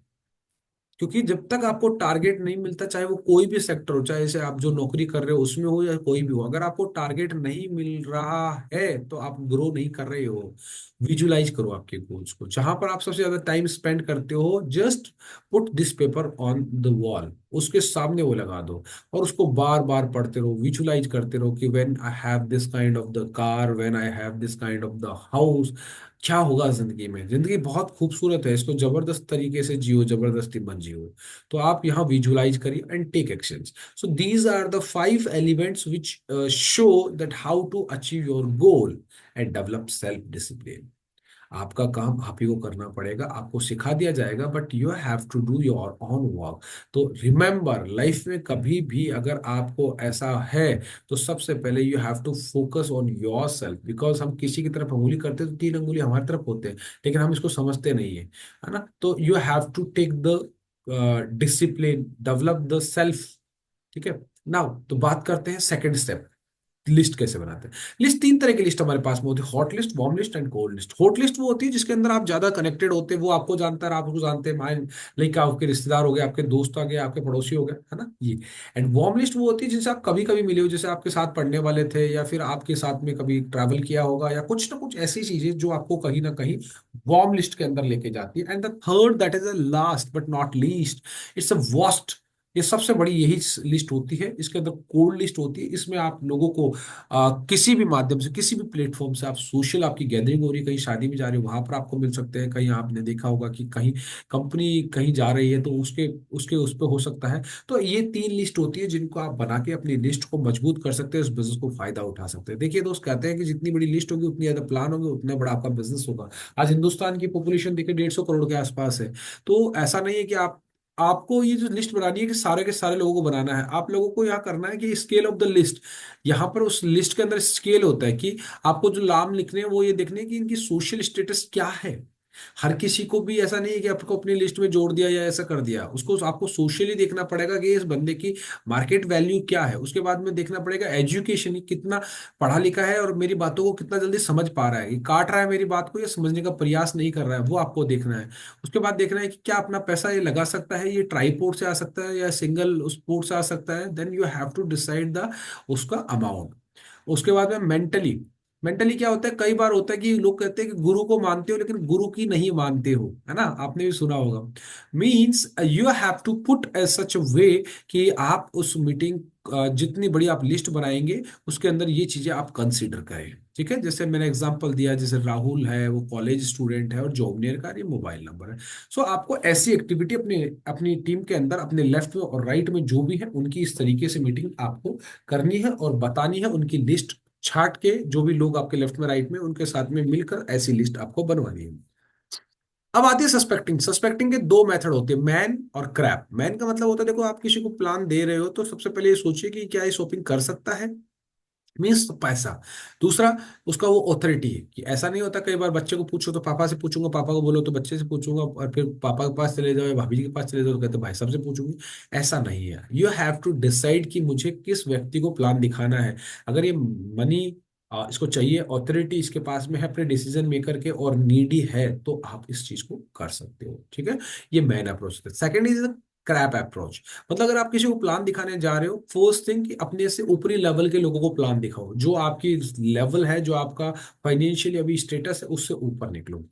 क्योंकि जब तक आपको टारगेट नहीं मिलता, चाहे वो कोई भी सेक्टर हो, चाहे जैसे आप जो नौकरी कर रहे हो उसमें हो या कोई भी हो, अगर आपको टारगेट नहीं मिल रहा है तो आप ग्रो नहीं कर रहे हो। विजुलाइज करो आपके गोल्स को, जहां पर आप सबसे ज्यादा टाइम स्पेंड करते हो, just put this paper on the wall, उसके सामने वो लगा दो, और उसको बार बार पढ़ते रहो, विजुलाइज करते रहो कि when I have this kind of the car, when I have this kind of the house, क्या होगा जिंदगी में। जिंदगी बहुत खूबसूरत है, इसको जबरदस्त तरीके से जियो, जबरदस्ती मत जियो। तो आप यहाँ विजुलाइज करिए and take actions. So these are the 5 elements which show that how to achieve your goal and develop self discipline. आपका काम आप ही को करना पड़ेगा, आपको सिखा दिया जाएगा, but you have to do your own work. तो रिमेंबर, लाइफ में कभी भी अगर आपको ऐसा है, तो सबसे पहले you have to focus on your self. Because हम किसी की तरफ अंगुली करते हैं तो 3 अंगुली हमारी तरफ होते हैं, लेकिन हम इसको समझते नहीं है ना। तो you have to take the discipline, develop the self. ठीक है। नाउ तो बात करते हैं सेकंड स्टेप, लिस्ट कैसे बनाते हैं। लिस्ट 3 तरह की लिस्ट हमारे पास में होती है, hot list, warm list and cold list. Hot list वो होती है जिसके अंदर आप ज्यादा कनेक्टेड होते हैं, वो आपको जानता है, आप उसको जानते हैं, मान लाइक आपके रिश्तेदार हो गए, आपके दोस्त आ गए, आपके पड़ोसी हो गए, है ना ये। एंड वार्म लिस्ट वो होती है जिनसे आप कभी कभी मिले हो, जैसे आपके साथ पढ़ने वाले थे, या फिर आपके साथ में कभी ट्रैवल किया होगा, या कुछ ना कुछ ऐसी चीजें जो आपको कहीं ना कहीं वार्म लिस्ट के अंदर लेके जाती है। And the third, that is the last but not least, it's a vast, ये सबसे बड़ी यही लिस्ट होती है। इसके अंदर कोल्ड लिस्ट होती है, इसमें आप लोगों को किसी भी माध्यम से, किसी भी प्लेटफॉर्म से, आप सोशल, आपकी गैदरिंग हो रही है, कहीं शादी में जा रहे हो, वहां पर आपको मिल सकते हैं, कहीं आपने देखा होगा कि कहीं कंपनी कहीं जा रही है तो उसके उसके उस पर हो सकता है। तो ये 3 लिस्ट होती है जिनको आप बना के अपनी लिस्ट को मजबूत कर सकते हैं, उस बिजनेस को फायदा उठा सकते हैं। देखिए दोस्त, कहते हैं कि जितनी बड़ी लिस्ट होगी उतनी ज्यादा प्लान होंगे, उतना बड़ा आपका बिजनेस होगा। आज हिंदुस्तान की पॉपुलेशन देखिए 150 करोड़ के आसपास है। तो ऐसा नहीं है कि आपको ये जो लिस्ट बनानी है कि सारे के सारे लोगों को बनाना है, आप लोगों को यहाँ करना है कि स्केल ऑफ द लिस्ट। यहाँ पर उस लिस्ट के अंदर स्केल होता है कि आपको जो नाम लिखने हैं वो ये देखने हैं कि इनकी सोशल स्टेटस क्या है। हर किसी को भी ऐसा नहीं है कि आपको अपनी लिस्ट में जोड़ दिया या ऐसा कर दिया, उसको आपको सोशली देखना पड़ेगा कि इस बंदे की मार्केट वैल्यू क्या है। उसके बाद में देखना पड़ेगा एजुकेशन, कितना पढ़ा लिखा है और मेरी बातों को कितना जल्दी समझ पा रहा है, ये काट रहा है मेरी बात को या समझने का प्रयास नहीं कर रहा है, वो आपको देखना है। उसके बाद देखना है कि क्या अपना पैसा ये लगा सकता है, ये ट्राईपोर्ट से आ सकता है या सिंगल उस पोर्ट से आ सकता है। Then you have to decide the उसका अमाउंट। उसके बाद में मेंटली, मेंटली क्या होता है, कई बार होता है कि लोग कहते हैं कि गुरु को मानते हो लेकिन गुरु की नहीं मानते हो, है ना, आपने भी सुना होगा। Means you have to put as such way कि आप उस मीटिंग, जितनी बड़ी आप लिस्ट बनाएंगे उसके अंदर ये चीजें आप कंसीडर करें। ठीक है, जैसे मैंने एग्जांपल दिया, जैसे राहुल है वो कॉलेज स्टूडेंट है और जॉबनियर का ये मोबाइल नंबर है। सो आपको ऐसी एक्टिविटी अपने अपनी टीम के अंदर, अपने लेफ्ट में और राइट में जो भी है उनकी इस तरीके से मीटिंग आपको करनी है और बतानी है, उनकी लिस्ट छाट के, जो भी लोग आपके लेफ्ट में राइट में, उनके साथ में मिलकर ऐसी लिस्ट आपको बनवानी है। अब आती है सस्पेक्टिंग। सस्पेक्टिंग के 2 मेथड होते हैं, मैन और क्रैप। मैन का मतलब होता है, देखो आप किसी को प्लान दे रहे हो तो सबसे पहले ये सोचिए कि क्या ये शॉपिंग कर सकता है, मीन्स पैसा। दूसरा, उसका वो ऑथोरिटी है कि ऐसा नहीं होता, कई बार बच्चे को पूछो तो पापा से पूछूंगा, पापा को बोलो तो बच्चे से पूछूंगा, और फिर पापा के पास चले जाओ या भाभी जी के पास चले जाओ तो कहते हैं भाई साहब से पूछूंगी। ऐसा नहीं है, यू हैव टू डिसाइड कि मुझे किस व्यक्ति को प्लान दिखाना है। अगर ये मनी इसको चाहिए, ऑथोरिटी इसके पास में है अपने डिसीजन मेकर के, और नीडी है, तो आप इस चीज को कर सकते हो। ठीक है, ये मेन अप्रोच है। Second is crap approach. मतलब अगर आप किसी को प्लान दिखाने जा रहे हो, फर्स्ट थिंग कि अपने से ऊपरी लेवल के लोगों को प्लान दिखाओ, जो आपकी लेवल है, जो आपका फाइनेंशियली अभी स्टेटस है उससे ऊपर निकलो।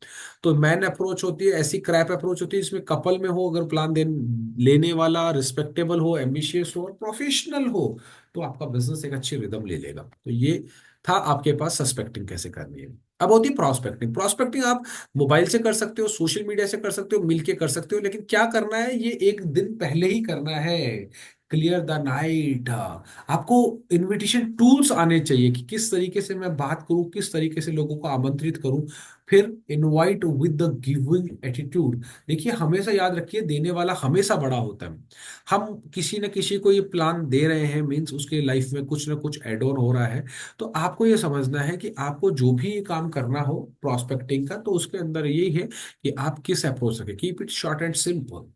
तो मैन अप्रोच होती है ऐसी, क्रैप अप्रोच होती है इसमें कपल में हो, अगर प्लान लेने वाला रिस्पेक्टेबल हो, एम्बिशियस हो और प्रोफेशनल हो, तो आपका बिजनेस एक अच्छी रिदम ले लेगा। तो ये था आपके पास सस्पेक्टिंग कैसे करनी है। अब होती है प्रॉस्पेक्टिंग। प्रॉस्पेक्टिंग आप मोबाइल से कर सकते हो, सोशल मीडिया से कर सकते हो, मिलके कर सकते हो, लेकिन क्या करना है ये एक दिन पहले ही करना है। Clear the night. आपको इनविटेशन टूल्स आने चाहिए कि किस तरीके से मैं बात करूं, किस तरीके से लोगों को आमंत्रित करूं। फिर invite with the giving attitude. देखिए हमेशा याद रखिए, देने वाला हमेशा बड़ा होता है। हम किसी न किसी को ये प्लान दे रहे हैं, मीन्स उसके लाइफ में कुछ ना कुछ एड ऑन हो रहा है। तो आपको ये समझना है कि आपको जो भी काम करना हो प्रोस्पेक्टिंग का, तो उसके अंदर यही है कि आप किस अप्रोच रखें। Keep it short and simple.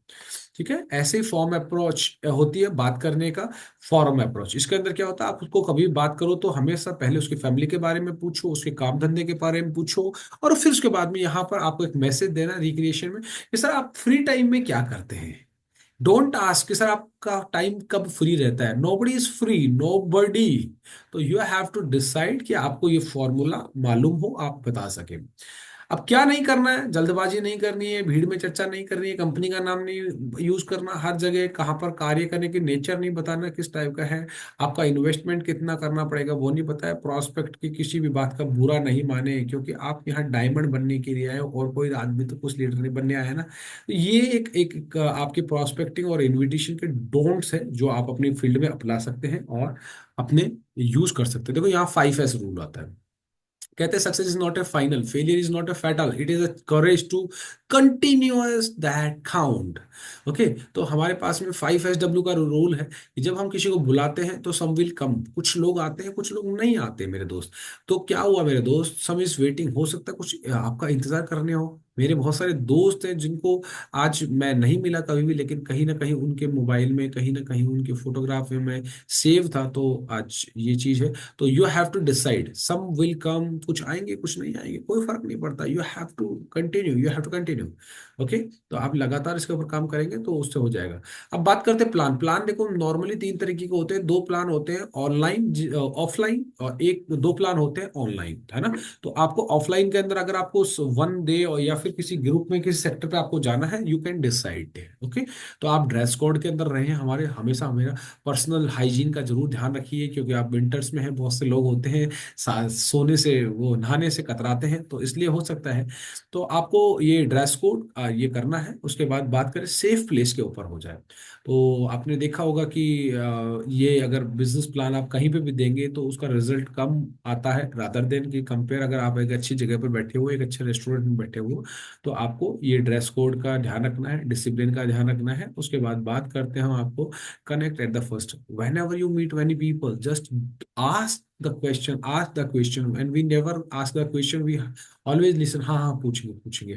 ठीक है, ऐसे ही फॉर्म अप्रोच होती है बात करने का। फॉर्म अप्रोच, इसके अंदर क्या होता है, आप उसको कभी भी बात करो तो हमेशा पहले उसकी फैमिली के बारे में पूछो, उसके काम धंधे के बारे में पूछो, और फिर उसके बाद में यहाँ पर आपको एक मैसेज देना रिक्रिएशन में कि सर आप फ्री टाइम में क्या करते हैं। डोंट आस्क कि सर आपका टाइम कब फ्री रहता है। Nobody is free, nobody. तो यू हैव टू डिसाइड कि आपको ये फॉर्मूला मालूम हो, आप बता सके। अब क्या नहीं करना है, जल्दबाजी नहीं करनी है, भीड़ में चर्चा नहीं करनी है, कंपनी का नाम नहीं यूज करना हर जगह, कहाँ पर कार्य करने की नेचर नहीं बताना किस टाइप का है, आपका इन्वेस्टमेंट कितना करना पड़ेगा वो नहीं बताया, प्रॉस्पेक्ट की किसी भी बात का बुरा नहीं माने, क्योंकि आप यहाँ डायमंड बनने के लिए आए हो और कोई आदमी तो कुछ लीडर नहीं बनने आया है ना। तो ये एक आपके प्रॉस्पेक्टिंग और इन्विटेशन के डोंट्स है जो आप अपनी फील्ड में अपना सकते हैं और अपने यूज कर सकते हैं। देखो यहाँ 5S रूल आता है। कहते हैं success is not a final, failure is not a fatal, it is a courage to continuous that count. Okay, तो हमारे पास में 5SW का रूल है कि जब हम किसी को बुलाते हैं तो सम विल कम, कुछ लोग आते हैं कुछ लोग नहीं आते मेरे दोस्त। तो क्या हुआ मेरे दोस्त, सम इज वेटिंग, हो सकता है कुछ आपका इंतजार करने हो। मेरे बहुत सारे दोस्त हैं जिनको आज मैं नहीं मिला कभी भी, लेकिन कहीं ना कहीं उनके मोबाइल में, कहीं ना कहीं उनके फोटोग्राफ में मैं सेव था, तो आज ये चीज है। तो you have to decide, some will come, कुछ आएंगे कुछ नहीं आएंगे कोई फर्क नहीं पड़ता, you have to continue, you have to continue. Okay, तो आप लगातार इसके ऊपर काम करेंगे तो उससे हो जाएगा। अब बात करते हैं प्लान। प्लान देखो नॉर्मली तीन तरीके के होते हैं, दो प्लान होते हैं ऑनलाइन ऑफलाइन, और एक दो प्लान होते हैं ऑनलाइन, है ना। तो आपको ऑफलाइन के अंदर अगर आपको 1 डे और या फिर किसी ग्रुप में किसी सेक्टर पे आपको जाना है, यू कैन डिसाइड। ओके, तो आप ड्रेस कोड के अंदर रहे, हमारे हमेशा हमें पर्सनल हाइजीन का जरूर ध्यान रखिए, क्योंकि आप विंटर्स में हैं, बहुत से लोग होते हैं सोने से, वो नहाने से कतराते हैं, तो इसलिए हो सकता है। तो आपको ये ड्रेस कोड ये करना है। उसके बाद बात करें सेफ प्लेस के ऊपर हो जाए, तो आपने देखा होगा कि ये अगर बिजनेस प्लान आप कहीं पे भी देंगे तो उसका रिजल्ट कम आता है रादर देन की कंपेयर अगर आप एक अच्छी जगह पर बैठे हो, एक अच्छे रेस्टोरेंट में बैठे हो। तो आपको ये ड्रेस कोड का ध्यान रखना है, डिसिप्लिन का ध्यान रखना है। उसके बाद बात करते हैं हम आपको connect at the first. Whenever you meet many people, just ask the question, and we never ask the question, we always listen, हाँ हाँ पूछेंगे पूछेंगे।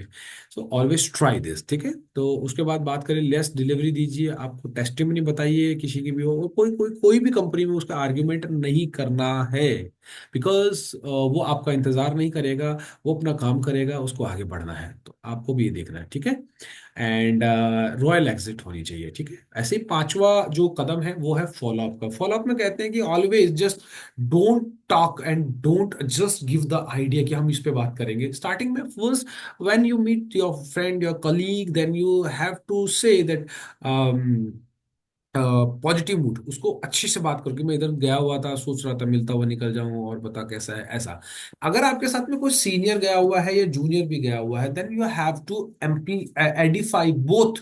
So always try this, ठीक है। तो उसके बाद बात करें लेस डिलीवरी दीजिए, आपको टेस्टिमनी बताइए किसी की भी हो, कोई भी कंपनी में उसका आर्ग्यूमेंट नहीं करना है, बिकॉज वो आपका इंतजार नहीं करेगा, वो अपना काम करेगा, उसको आगे बढ़ना है, तो आपको भी ये देखना है, ठीक है। एंड रॉयल एग्जिट होनी चाहिए, ठीक है। ऐसे ही पांचवा जो कदम है वो है फॉलोअप का। फॉलोअप में कहते हैं कि always just don't talk and don't just give the idea कि हम इस पे बात करेंगे। स्टार्टिंग में first when you meet your friend your colleague, then you have to say that positive mood, उसको अच्छे से बात करके मैं इधर गया हुआ था, सोच रहा था मिलता हुआ निकल जाऊं, और बता कैसा है ऐसा। अगर आपके साथ में कोई सीनियर गया हुआ है या जूनियर भी गया हुआ है, then you have to amply edify both.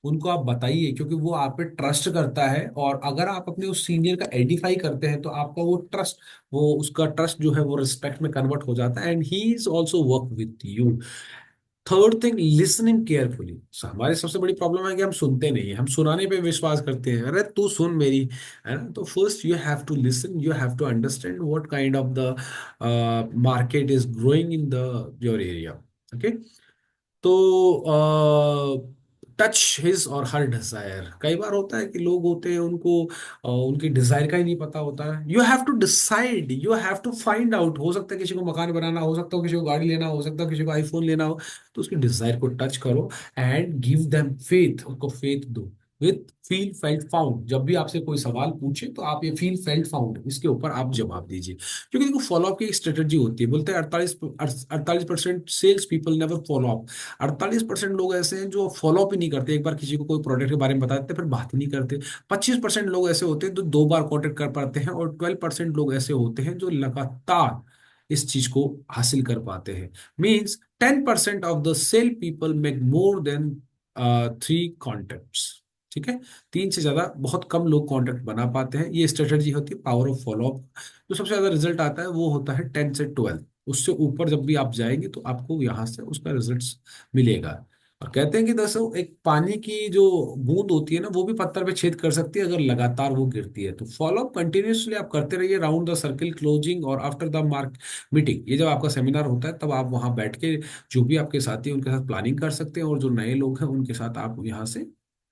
उनको आप बताइए, क्योंकि वो आप पे ट्रस्ट करता है, और अगर आप अपने उस सीनियर का एडिफाई करते हैं तो आपका वो ट्रस्ट, वो उसका ट्रस्ट जो है वो रिस्पेक्ट में कन्वर्ट हो जाता है, and he is also work with you. Third thing, listening carefully. हमारी सबसे बड़ी प्रॉब्लम है कि हम सुनते नहीं है, हम सुनाने पे विश्वास करते हैं, अरे तू सुन मेरी, है ना। तो first you have to listen, you have to understand what kind of the market is growing in the your area. Okay, तो टच हिज और हर डिजायर। कई बार होता है कि लोग होते हैं उनको उनकी डिजायर का ही नहीं पता होता है। You have to decide, you have to find out. हो सकता है किसी को मकान बनाना, हो सकता है किसी को गाड़ी लेना, हो सकता है किसी को आईफोन लेना हो, तो उसकी डिजायर को टच करो एंड गिव देम फेथ, उनको फेथ दो। विथ फील फेल्ट फाउंड, जब भी आपसे कोई सवाल पूछे तो आप ये फील फेल्ट फाउंड इसके ऊपर आप जवाब दीजिए। क्योंकि देखो फॉलोअप की एक स्ट्रेटेजी होती है, बोलते हैं 48% sales people never follow up. 48% लोग ऐसे हैं जो फॉलो अप ही नहीं करते, एक बार किसी को कोई प्रोडक्ट के बारे में बता देते फिर बात ही नहीं करते। 25% लोग ऐसे होते हैं जो 2 बार कॉन्टेक्ट कर पाते हैं, और 12% लोग ऐसे होते हैं जो लगातार इस चीज को हासिल कर पाते हैं। Means 10% of the sale people make more than 3 contacts. ठीक है, 3 से ज्यादा बहुत कम लोग कॉन्टेक्ट बना पाते हैं। ये स्ट्रेटेजी होती है पावर ऑफ फॉलोअप। जो सबसे ज्यादा रिजल्ट आता है वो होता है 10 से 12। उससे ऊपर जब भी आप जाएंगे तो आपको यहाँ से उसका रिजल्ट मिलेगा। और कहते हैं कि दरअसल एक पानी की जो बूंद होती है ना, वो भी पत्थर पे छेद कर सकती है अगर लगातार वो गिरती है। तो फॉलो अप कंटिन्यूसली आप करते रहिए, राउंड द सर्किल, क्लोजिंग और आफ्टर द मार्क मीटिंग। ये जब आपका सेमिनार होता है तब आप वहां बैठ के जो भी आपके साथी हैं उनके साथ प्लानिंग कर सकते हैं, और जो नए लोग हैं उनके साथ आप यहाँ से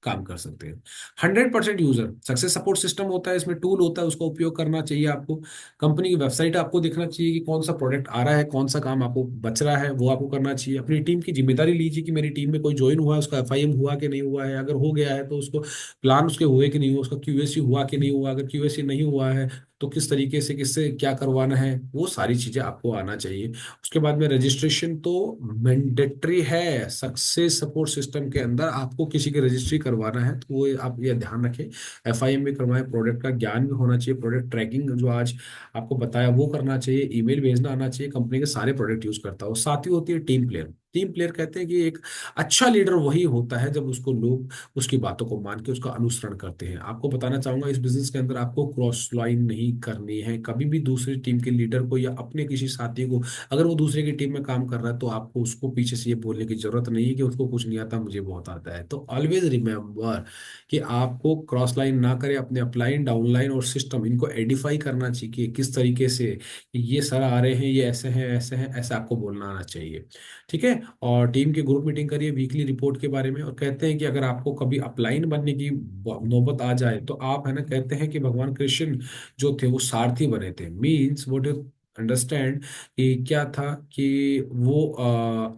काम कर सकते हैं। 100% यूजर सक्सेस सपोर्ट सिस्टम होता है, इसमें टूल होता है, उसका उपयोग करना चाहिए आपको। कंपनी की वेबसाइट आपको देखना चाहिए कि कौन सा प्रोडक्ट आ रहा है, कौन सा काम आपको बच रहा है, वो आपको करना चाहिए। अपनी टीम की जिम्मेदारी लीजिए कि मेरी टीम में कोई ज्वाइन हुआ है, उसका एफआईएम हुआ कि नहीं हुआ है, अगर हो गया है तो उसको प्लान उसके हुए कि नहीं हुआ, उसका क्यूएसी हुआ कि नहीं हुआ, अगर क्यूएसी नहीं हुआ है तो किस तरीके से किससे क्या करवाना है, वो सारी चीजें आपको आना चाहिए। उसके बाद में रजिस्ट्रेशन तो मैंडेटरी है। सक्सेस सपोर्ट सिस्टम के अंदर आपको किसी की रजिस्ट्री करवाना है तो वो आप ये ध्यान रखें, एफआईएम भी करवाएं, प्रोडक्ट का ज्ञान भी होना चाहिए, प्रोडक्ट ट्रैकिंग जो आज आपको बताया वो करना चाहिए, ईमेल भेजना आना चाहिए, कंपनी के सारे प्रोडक्ट यूज करता हो। साथ ही होती है टीम प्लेयर। टीम प्लेयर कहते हैं कि एक अच्छा लीडर वही होता है जब उसको लोग उसकी बातों को मान के उसका अनुसरण करते हैं। आपको बताना चाहूंगा इस बिजनेस के अंदर आपको क्रॉस लाइन नहीं करनी है कभी भी। दूसरी टीम के लीडर को या अपने किसी साथी को, अगर वो दूसरे की टीम में काम कर रहा है तो आपको उसको पीछे से ये बोलने की जरूरत नहीं है कि उसको कुछ नहीं आता, मुझे बहुत आता है। तो ऑलवेज रिमेम्बर कि आपको क्रॉस लाइन ना करें, अपने अपलाइन डाउनलाइन और सिस्टम इनको एडिफाई करना चाहिए कि किस तरीके से ये सर आ रहे हैं, ये ऐसे हैं ऐसे हैं, ऐसा आपको बोलना आना चाहिए। ठीक है, और टीम की ग्रुप मीटिंग करिए वीकली रिपोर्ट के बारे में। और कहते हैं कि अगर आपको कभी अपलाइन बनने की नौबत आ जाए तो आप, है ना, कहते हैं कि भगवान कृष्ण जो थे वो सारथी बने थे। मीन्स व्हाट यू अंडरस्टैंड कि क्या था कि वो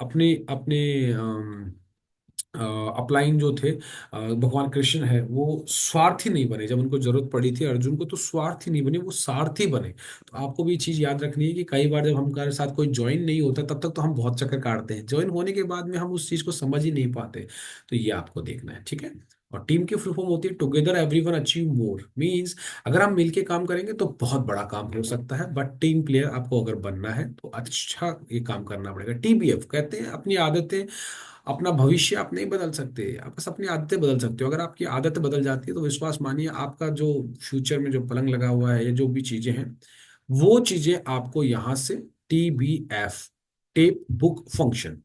अपने अपने अपलाइन जो थे, भगवान कृष्ण है, वो स्वार्थी नहीं बने। जब उनको जरूरत पड़ी थी अर्जुन को तो स्वार्थी नहीं बने, वो सारथी बने। तो आपको भी चीज याद रखनी है कि कई बार जब हमारे साथ कोई ज्वाइन नहीं होता तब तक तो हम बहुत चक्कर काटते हैं, ज्वाइन होने के बाद में हम उस चीज को समझ ही नहीं पाते। तो ये आपको देखना है। ठीक है, और टीम की फुल फॉर्म होती है together everyone achieve more. Means अगर हम मिलके काम करेंगे तो बहुत बड़ा काम हो सकता है, बट टीम प्लेयर आपको अगर बनना है तो अच्छा ये काम करना पड़ेगा। टीबीएफ कहते हैं अपनी आदतें, अपना भविष्य आप नहीं बदल सकते, आप बस अपनी आदतें बदल सकते हो। अगर आपकी आदतें बदल जाती है तो विश्वास मानिए आपका जो फ्यूचर में जो पलंग लगा हुआ है या जो भी चीजें हैं वो चीजें आपको यहाँ से TBF, tape book function.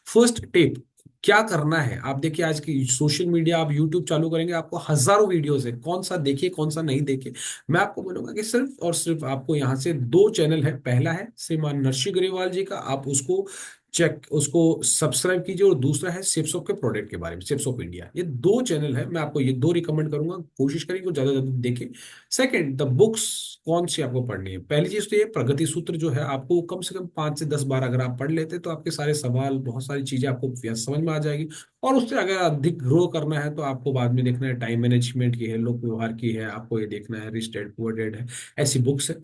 First tape क्या करना है, आप देखिए आज की सोशल मीडिया, आप यूट्यूब चालू करेंगे आपको हजारों वीडियोस है, कौन सा देखिए कौन सा नहीं देखिए। मैं आपको बोलूंगा कि सिर्फ और सिर्फ आपको यहाँ से 2 चैनल है। पहला है श्रीमान नरसी ग्रेवाल जी का, आप उसको चेक, उसको सब्सक्राइब कीजिए। और दूसरा है सेप्स ऑफ के प्रोडक्ट के बारे में, सेप्स ऑफ इंडिया। ये 2 चैनल है, मैं आपको ये 2 रिकमेंड करूंगा, कोशिश करिए वो ज्यादा ज्यादा देखें। सेकंड, द बुक्स कौन सी आपको पढ़नी है। पहली चीज तो ये प्रगति सूत्र जो है, आपको कम से कम 5 से 10 बार अगर आप पढ़ लेते तो आपके सारे सवाल, बहुत सारी चीजें आपको समझ में आ जाएगी। और उससे अगर अधिक ग्रो करना है तो आपको बाद में देखना है टाइम मैनेजमेंट की है, लोक व्यवहार की है, आपको ये देखना है रिच डैड पुअर डैड है, ऐसी बुक्स है।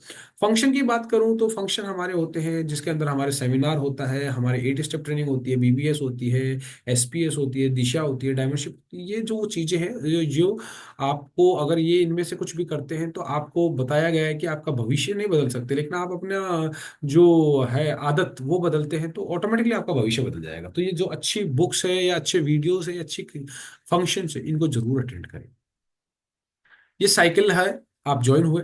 फंक्शन की बात करूं तो फंक्शन हमारे होते हैं जिसके अंदर हमारे सेमिनार होता है, हमारे 8 स्टेप ट्रेनिंग होती है, BBS होती है, SPS होती है, दिशा होती है, डायमंडशिप। ये जो चीजें हैं जो आपको, अगर ये इनमें से कुछ भी करते हैं तो आपको बताया गया है कि आपका भविष्य नहीं बदल सकते, लेकिन आप अपना जो है आदत वो बदलते हैं तो ऑटोमेटिकली आपका भविष्य बदल जाएगा। तो ये जो अच्छी बुक्स है या अच्छे वीडियोस है या अच्छी फंक्शन है, इनको जरूर अटेंड करें। ये साइकिल है, आप ज्वाइन हुए,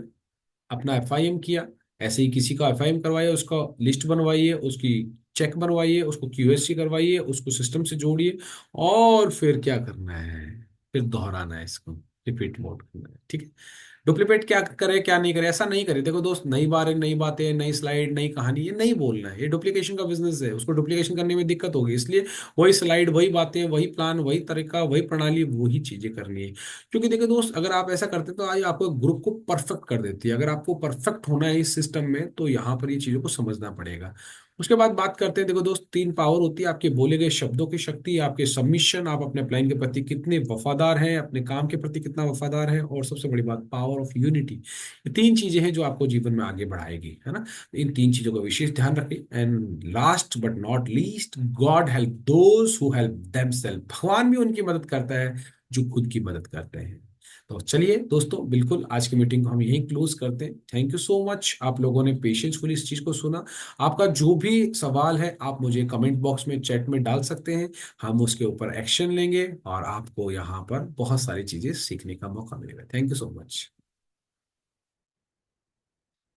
अपना एफआईएम किया, ऐसे ही किसी का एफआईएम करवाइए, उसका लिस्ट बनवाइए, उसकी चेक बनवाइए, उसको QSC करवाइए, उसको सिस्टम से जोड़िए, और फिर क्या करना है, फिर दोहराना है इसको, रिपीट मोड करना है। ठीक है, डुप्लीकेट क्या करे क्या नहीं करे ऐसा नहीं करे। देखो दोस्त, नई बार नई बातें, नई स्लाइड, नई कहानी, ये नहीं बोलना है। ये डुप्लीकेशन का बिजनेस है, उसको डुप्लीकेशन करने में दिक्कत होगी, इसलिए वही स्लाइड, वही बातें, वही प्लान, वही तरीका, वही प्रणाली, वही चीजें करनी है। क्योंकि देखो दोस्त, अगर आप ऐसा करते तो आज आपको ग्रुप को परफेक्ट कर देती है। अगर आपको परफेक्ट होना है इस सिस्टम में तो यहाँ पर ये चीजों को समझना पड़ेगा। उसके बाद बात करते हैं, देखो दोस्त, 3 पावर होती है आपके बोले गए शब्दों की शक्ति, आपके सबमिशन, आप अपने प्लान के प्रति कितने वफादार हैं, अपने काम के प्रति कितना वफादार हैं, और सबसे बड़ी बात पावर ऑफ यूनिटी। ये 3 चीजें हैं जो आपको जीवन में आगे बढ़ाएगी, है ना। इन 3 चीजों का विशेष ध्यान रखें। And last but not least, God help those who help themselves. भगवान भी उनकी मदद करता है जो खुद की मदद करते हैं। तो चलिए दोस्तों, बिल्कुल आज की मीटिंग को हम यहीं क्लोज करते हैं। थैंक यू सो मच, आप लोगों ने पेशेंसफुली इस चीज को सुना। आपका जो भी सवाल है आप मुझे कमेंट बॉक्स में, चैट में डाल सकते हैं। हम उसके ऊपर एक्शन लेंगे और आपको यहाँ पर बहुत सारी चीजें सीखने का मौका मिलेगा। Thank you so much.